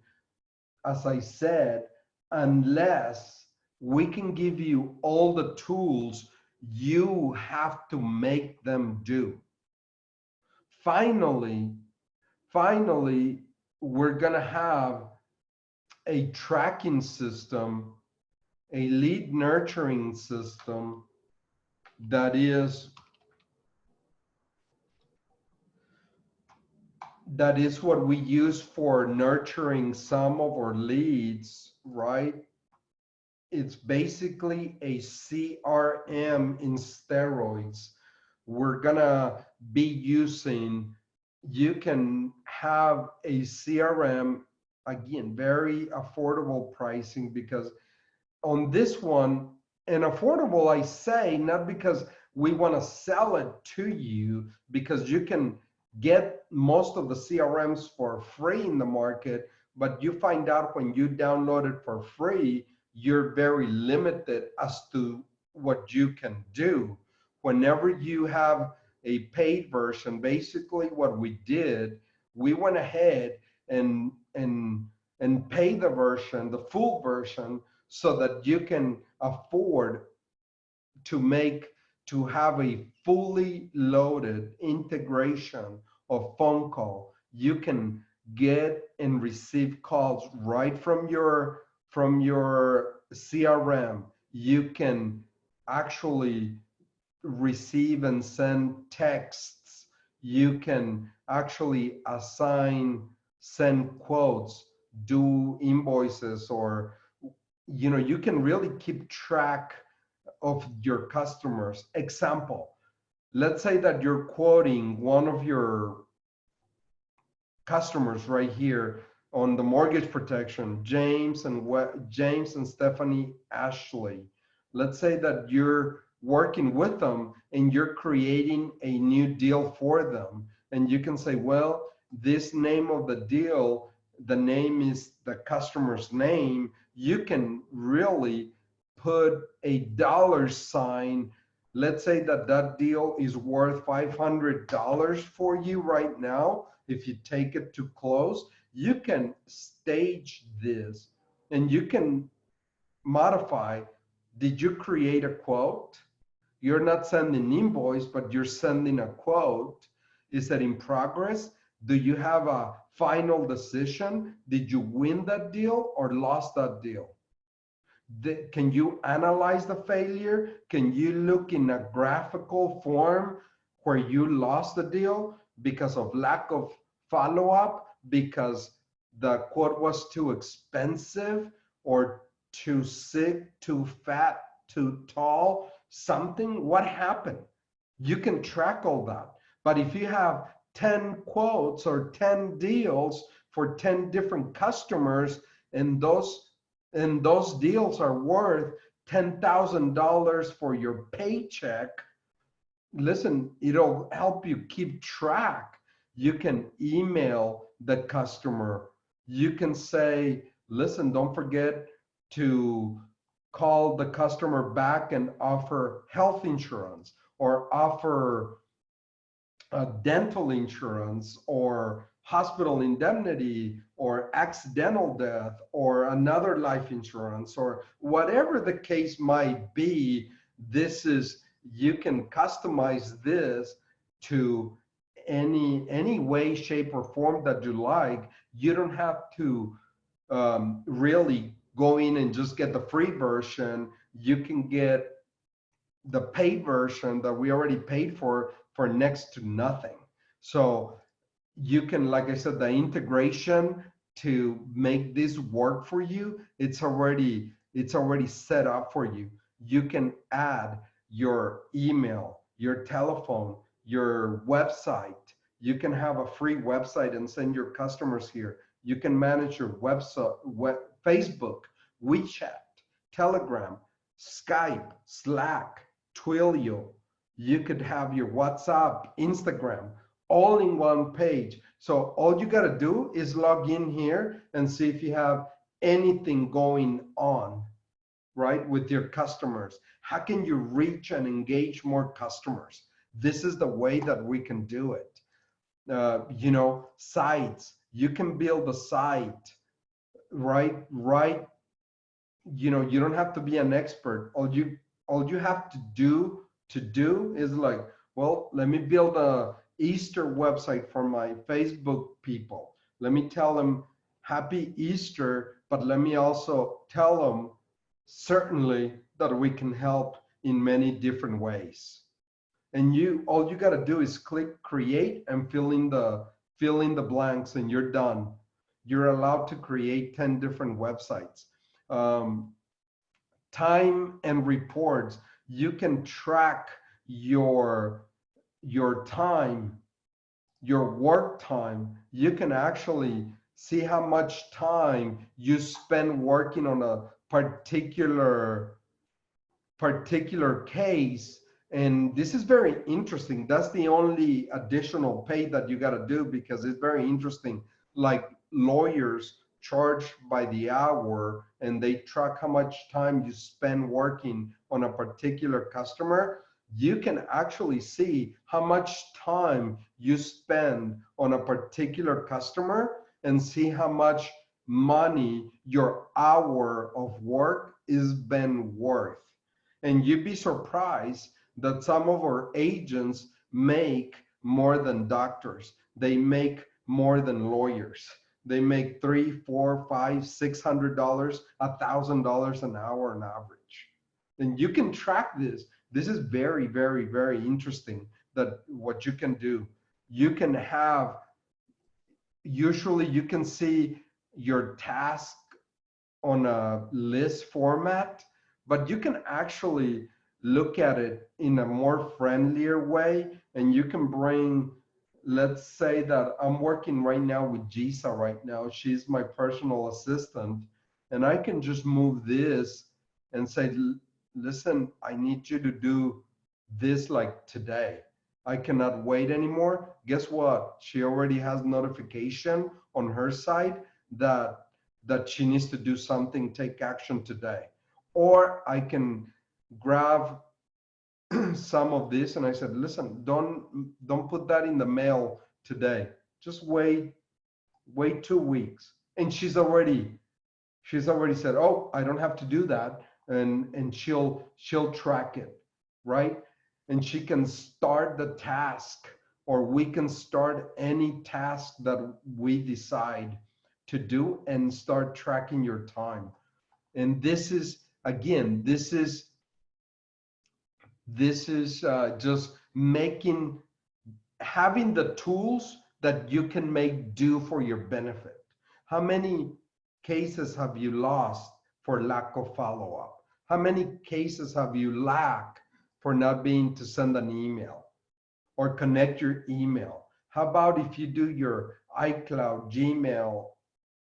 as I said, unless we can give you all the tools. You have to make them do. Finally, we're gonna have a tracking system, a lead nurturing system that is what we use for nurturing some of our leads, right? It's basically a CRM in steroids. We're gonna be using, you can have a CRM, again, very affordable pricing, because on this one, and affordable, I say, not because we want to sell it to you, because you can get most of the CRMs for free in the market, but you find out when you download it for free, you're very limited as to what you can do. Whenever you have a paid version, basically what we did, we went ahead and pay the version, the full version, so that you can afford to have a fully loaded integration of phone call. You can get and receive calls right from your CRM. You can actually receive and send texts. You can actually send quotes, do invoices, or, you know, you can really keep track of your customers. Example, let's say that you're quoting one of your customers right here on the mortgage protection, James and Stephanie Ashley. Let's say that you're working with them and you're creating a new deal for them. And you can say, well, this name of the deal, the name is the customer's name. You can really put a dollar sign. Let's say that that deal is worth $500 for you right now. If you take it to close, you can stage this and you can modify. Did you create a quote? You're not sending invoice, but you're sending a quote. Is it in progress? Do you have a final decision? Did you win that deal or lost that deal? Can you analyze the failure? Can you look in a graphical form where you lost the deal because of lack of follow-up, because the quote was too expensive or too sick, too fat, too tall, something? What happened? You can track all that. But if you have 10 quotes or 10 deals for 10 different customers, and those deals are worth $10,000 for your paycheck, listen, it'll help you keep track. You can email the customer. You can say, listen, don't forget to call the customer back and offer health insurance or offer dental insurance or hospital indemnity or accidental death or another life insurance or whatever the case might be. This is, you can customize this to any way, shape, or form that you like. You don't have to really go in and just get the free version. You can get the paid version that we already paid for next to nothing. So you can, like I said, the integration to make this work for you, it's already set up for you. You can add your email, your telephone, your website. You can have a free website and send your customers here. You can manage your website, Facebook, WeChat, Telegram, Skype, Slack, Twilio. You could have your WhatsApp, Instagram, all in one page. So all you got to do is log in here and see if you have anything going on, right, with your customers. How can you reach and engage more customers? This is the way that we can do it. You know, sites. You can build a site, right? You know, you don't have to be an expert. All you have to do is like, well, let me build a Easter website for my Facebook people. Let me tell them happy Easter, but let me also tell them certainly that we can help in many different ways. And all you got to do is click create and fill in the blanks and you're done. You're allowed to create 10 different websites. Time and reports. You can track your time, your work time. You can actually see how much time you spend working on a particular case. And this is very interesting. That's the only additional pay that you got to do, because it's very interesting. Like lawyers charge by the hour and they track how much time you spend working on a particular customer. You can actually see how much time you spend on a particular customer and see how much money your hour of work is been worth. And you'd be surprised that some of our agents make more than doctors. They make more than lawyers. They make $300, $400, $500, $600, $1,000 an hour on average. And you can track this. This is very, very, very interesting, that what you can do. You can have, usually you can see your task on a list format, but you can actually look at it in a more friendlier way, and you can bring let's say that I'm working right now with Gisa right now. She's my personal assistant, and I can just move this and say, listen, I need you to do this like today. I cannot wait anymore. Guess what? She already has notification on her side that she needs to do something, take action today. Or I can grab some of this and I said, listen, don't put that in the mail today. Just wait 2 weeks. And she's already said, oh, I don't have to do that. And she'll track it, right? And she can start the task, or we can start any task that we decide to do and start tracking your time. And this is, again, this is just having the tools that you can make do for your benefit. How many cases have you lost for lack of follow-up? How many cases have you lacked for not being to send an email or connect your email? How about if you do your iCloud, Gmail,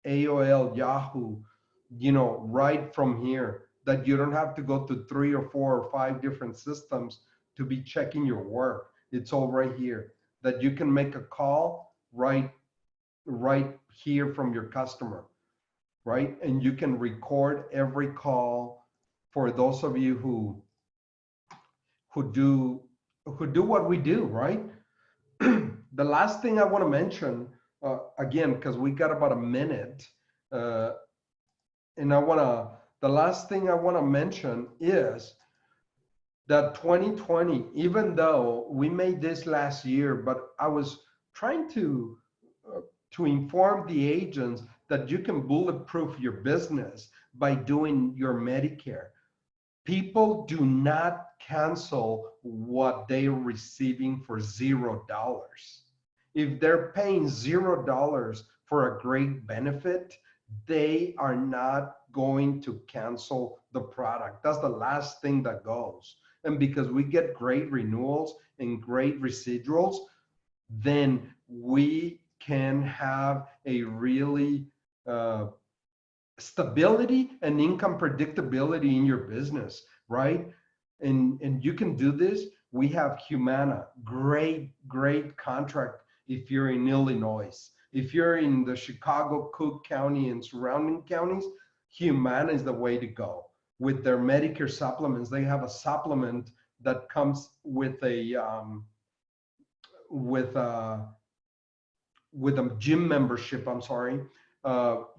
AOL, Yahoo, right from here, that you don't have to go to 3 or 4 or 5 different systems to be checking your work. It's all right here, that you can make a call right here from your customer, right? And you can record every call. For those of you who do what we do, right? The last thing I want to mention, again, because we got about a minute, and the last thing I want to mention is that 2020, even though we made this last year, but I was trying to inform the agents that you can bulletproof your business by doing your Medicare. People do not cancel what they're receiving for $0. If they're paying $0 for a great benefit, they are not going to cancel the product. That's the last thing that goes. And because we get great renewals and great residuals, then we can have a really stability and income predictability in your business, right? And you can do this. We have Humana, great contract if you're in Illinois. If you're in the Chicago, Cook County, and surrounding counties, Humana is the way to go. With their Medicare supplements, they have a supplement that comes with a gym membership. I'm sorry.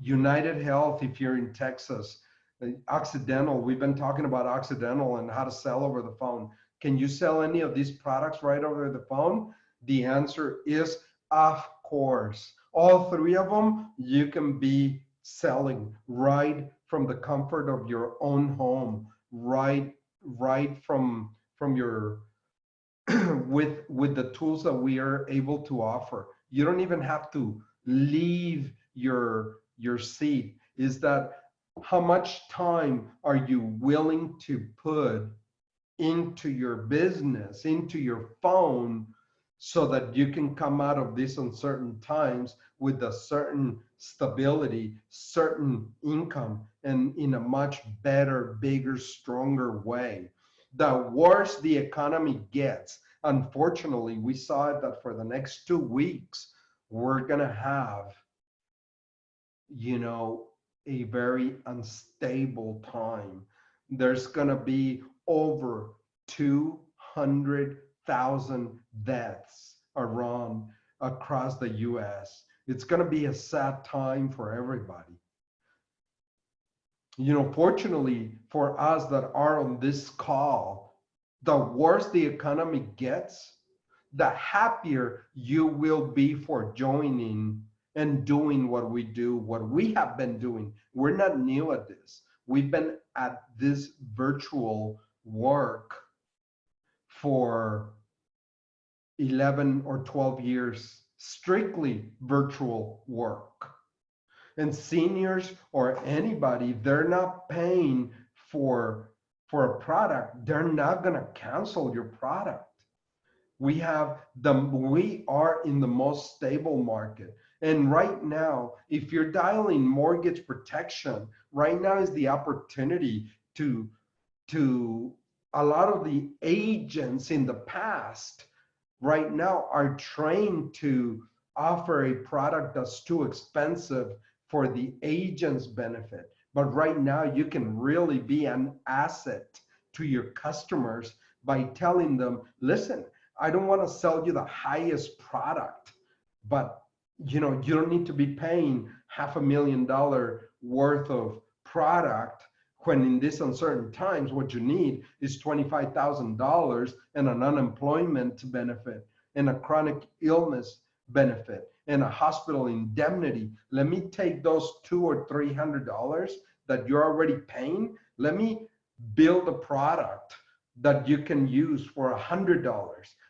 United Health, if you're in Texas. Occidental, we've been talking about Occidental and how to sell over the phone. Can you sell any of these products right over the phone? The answer is, of course. All 3 of them you can be selling right from the comfort of your own home, right from your with the tools that we are able to offer. You don't even have to leave your seat. Is that how much time are you willing to put into your business, into your phone, so that you can come out of these uncertain times with a certain stability, certain income, and in a much better, bigger, stronger way? The worse the economy gets, unfortunately, we saw it that for the next 2 weeks, we're gonna have, a very unstable time. There's gonna be over 200,000 deaths across the US. It's gonna be a sad time for everybody. Fortunately for us that are on this call, the worse the economy gets, the happier you will be for joining and doing what we do, what we have been doing. We're not new at this. We've been at this virtual work for 11 or 12 years, strictly virtual work. And seniors or anybody, they're not paying for a product. They're not gonna cancel your product. We are in the most stable market. And right now, if you're dialing mortgage protection, right now is the opportunity to a lot of the agents in the past right now are trained to offer a product that's too expensive for the agent's benefit. But right now, you can really be an asset to your customers by telling them, listen, I don't want to sell you the highest product, but you don't need to be paying $500,000 worth of product when in these uncertain times, what you need is $25,000 and an unemployment benefit and a chronic illness benefit and a hospital indemnity. Let me take those $200 or $300 that you're already paying. Let me build a product that you can use for $100,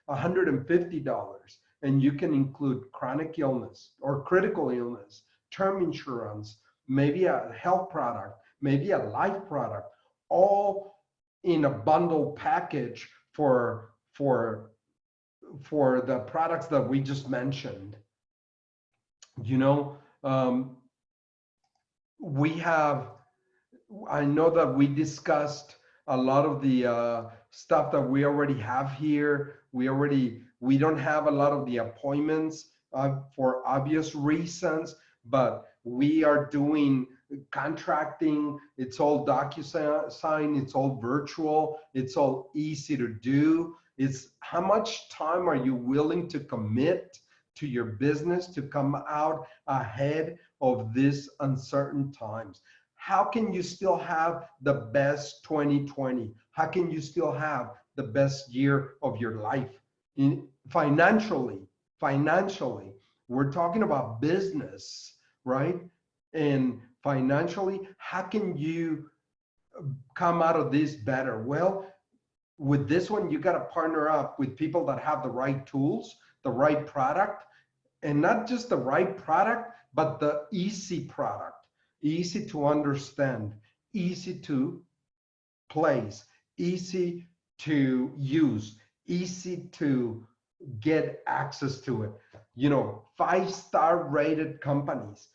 $150, and you can include chronic illness or critical illness, term insurance, maybe a health product, maybe a life product, all in a bundle package for the products that we just mentioned. I know that we discussed a lot of the stuff that we already have here. We don't have a lot of the appointments for obvious reasons, but we are doing contracting. It's all DocuSign, it's all virtual, it's all easy to do. It's how much time are you willing to commit to your business to come out ahead of these uncertain times? How can you still have the best 2020? How can you still have the best year of your life? Financially, we're talking about business, right? And financially, how can you come out of this better? Well, with this one, you got to partner up with people that have the right tools, the right product, and not just the right product, but the easy product, easy to understand, easy to place, easy to use, easy to get access to it. 5-star rated companies.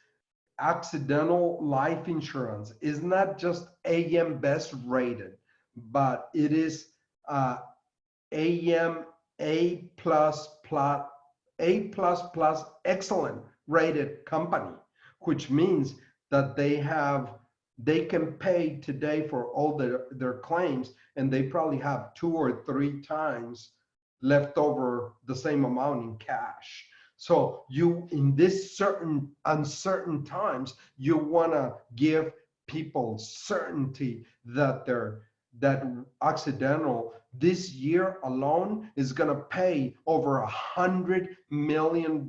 Accidental life insurance is not just AM Best rated, but it is AM A plus excellent rated company, which means that they can pay today for all their claims, and they probably have 2 or 3 times left over the same amount in cash. So in this certain uncertain times, you want to give people certainty that that Occidental this year alone is going to pay over $100 million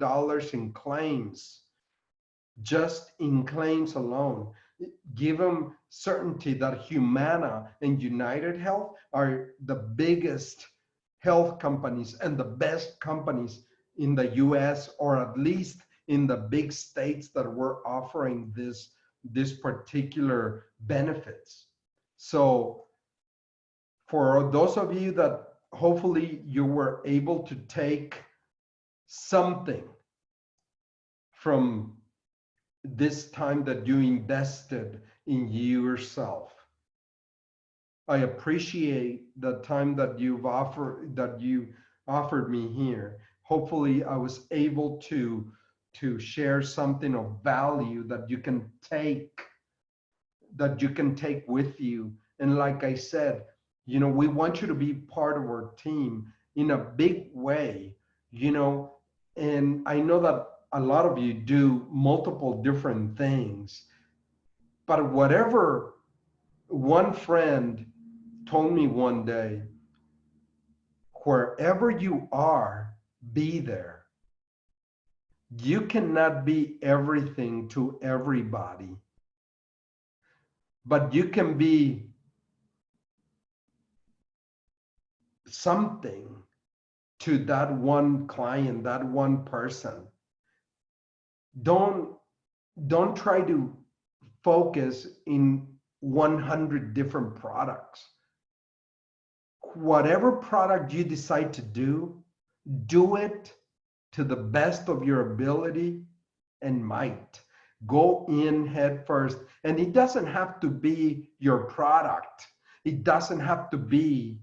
in claims, just in claims alone. Give them certainty that Humana and United Health are the biggest health companies and the best companies in the US, or at least in the big states that were offering this particular benefits. So for those of you that hopefully you were able to take something from this time that you invested in yourself, I appreciate the time that you offered me here. Hopefully I was able to share something of value that you can take with you. And like I said, we want you to be part of our team in a big way, and I know that a lot of you do multiple different things, but whatever one friend told me one day, wherever you are, be there. You cannot be everything to everybody, but you can be something to that one client, that one person. Don't try to focus in 100 different products. Whatever product you decide to do, Do it to the best of your ability and might. Go in head first. And it doesn't have to be your product. It doesn't have to be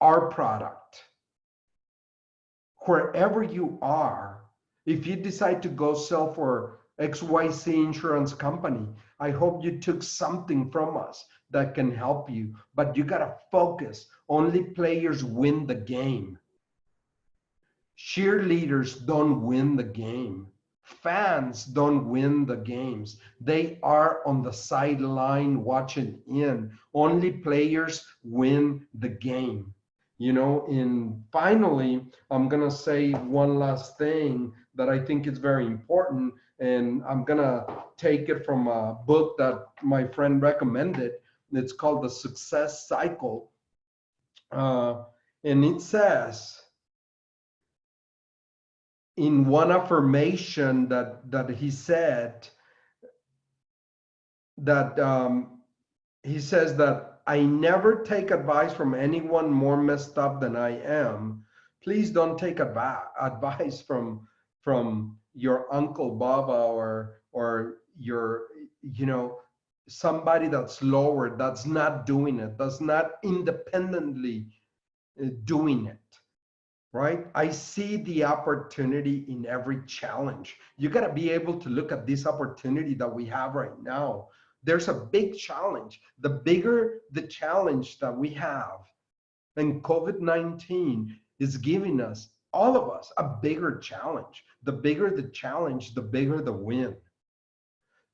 our product. Wherever you are, if you decide to go sell for XYZ insurance company, I hope you took something from us that can help you, but you got to focus. Only players win the game. Cheerleaders don't win the game. Fans don't win the games. They are on the sideline watching in. Only players win the game. You know, and finally, I'm going to say one last thing that I think is very important. And I'm going to take it from a book that my friend recommended. It's called The Success Cycle. And it says, in one affirmation that he said, that he says that I never take advice from anyone more messed up than I am. Please don't take advice from your Uncle Baba or your, you know, somebody that's lower, that's not doing it, that's not independently doing it. Right? I see the opportunity in every challenge. You got to be able to look at this opportunity that we have right now. There's a big challenge. The bigger the challenge that we have, and COVID-19 is giving us, all of us, a bigger challenge. The bigger the challenge, the bigger the win.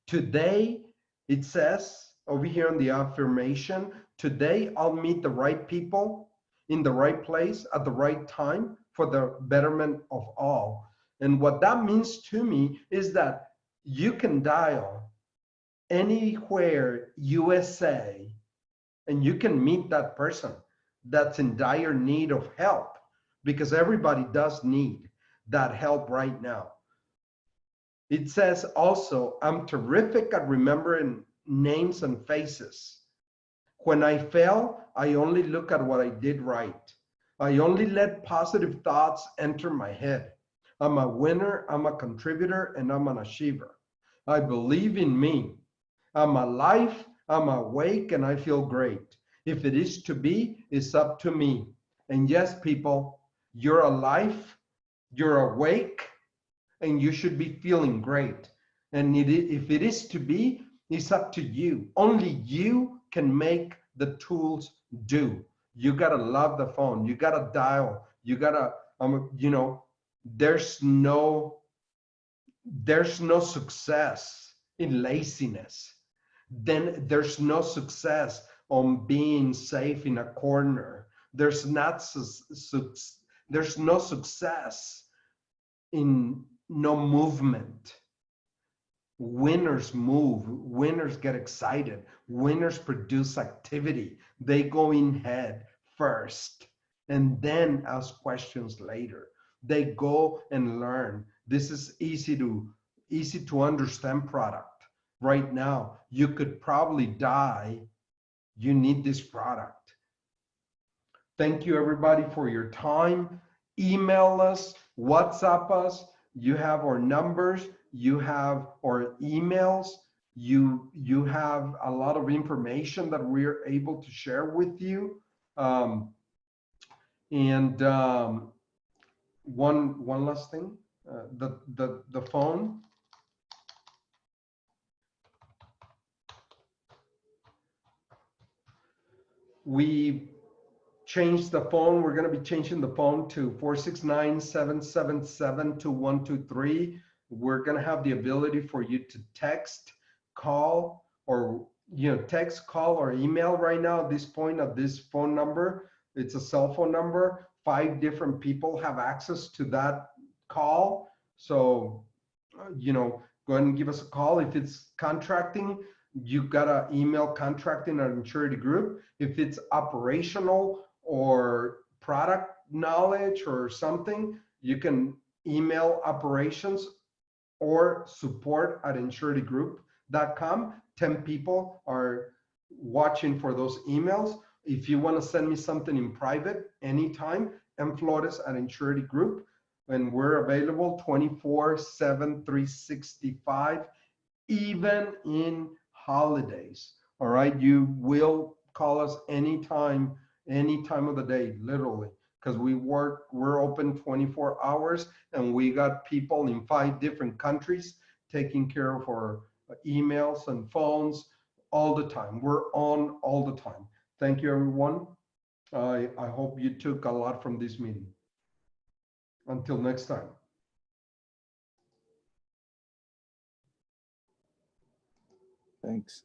Today, it says over here in the affirmation, today I'll meet the right people in the right place at the right time for the betterment of all. And what that means to me is that you can dial anywhere USA and you can meet that person that's in dire need of help, because everybody does need that help right now. It says also, I'm terrific at remembering names and faces. When I fail, I only look at what I did right. I only let positive thoughts enter my head. I'm a winner, I'm a contributor, and I'm an achiever. I believe in me. I'm alive, I'm awake, and I feel great. If it is to be, it's up to me. And yes, people, you're alive, you're awake, and you should be feeling great. And if it is to be, it's up to you. Only you can make the tools do. You gotta love the phone. You gotta dial. You gotta, you know, there's no success in laziness. Then there's no success on being safe in a corner. There's no success in no movement. Winners move, winners get excited, winners produce activity. They go in head first and then ask questions later. They go and learn. This is easy to understand product. Right now, you could probably die. You need this product. Thank you everybody for your time. Email us, WhatsApp us. You have our numbers. You have our emails, you have a lot of information that we're able to share with you. One last thing, the phone. We changed the phone. We're going to be changing the phone to 469-777-2123. We're going to have the ability for you to text, call, or text, call, or email right now at this point at this phone number. It's a cell phone number. 5 different people have access to that call. So, go ahead and give us a call. If it's contracting, you got to email contracting at Ensurity Group. If it's operational or product knowledge or something, you can email operations or support at ensuritygroup.com. 10 people are watching for those emails. If you want to send me something in private anytime, M. Flores at Ensurity Group, and we're available 24/7, 365, even in holidays. All right, you will call us anytime, any time of the day, literally, because we're open 24 hours, and we got people in 5 different countries taking care of our emails and phones all the time. We're on all the time. Thank you, everyone. I hope you took a lot from this meeting. Until next time. Thanks.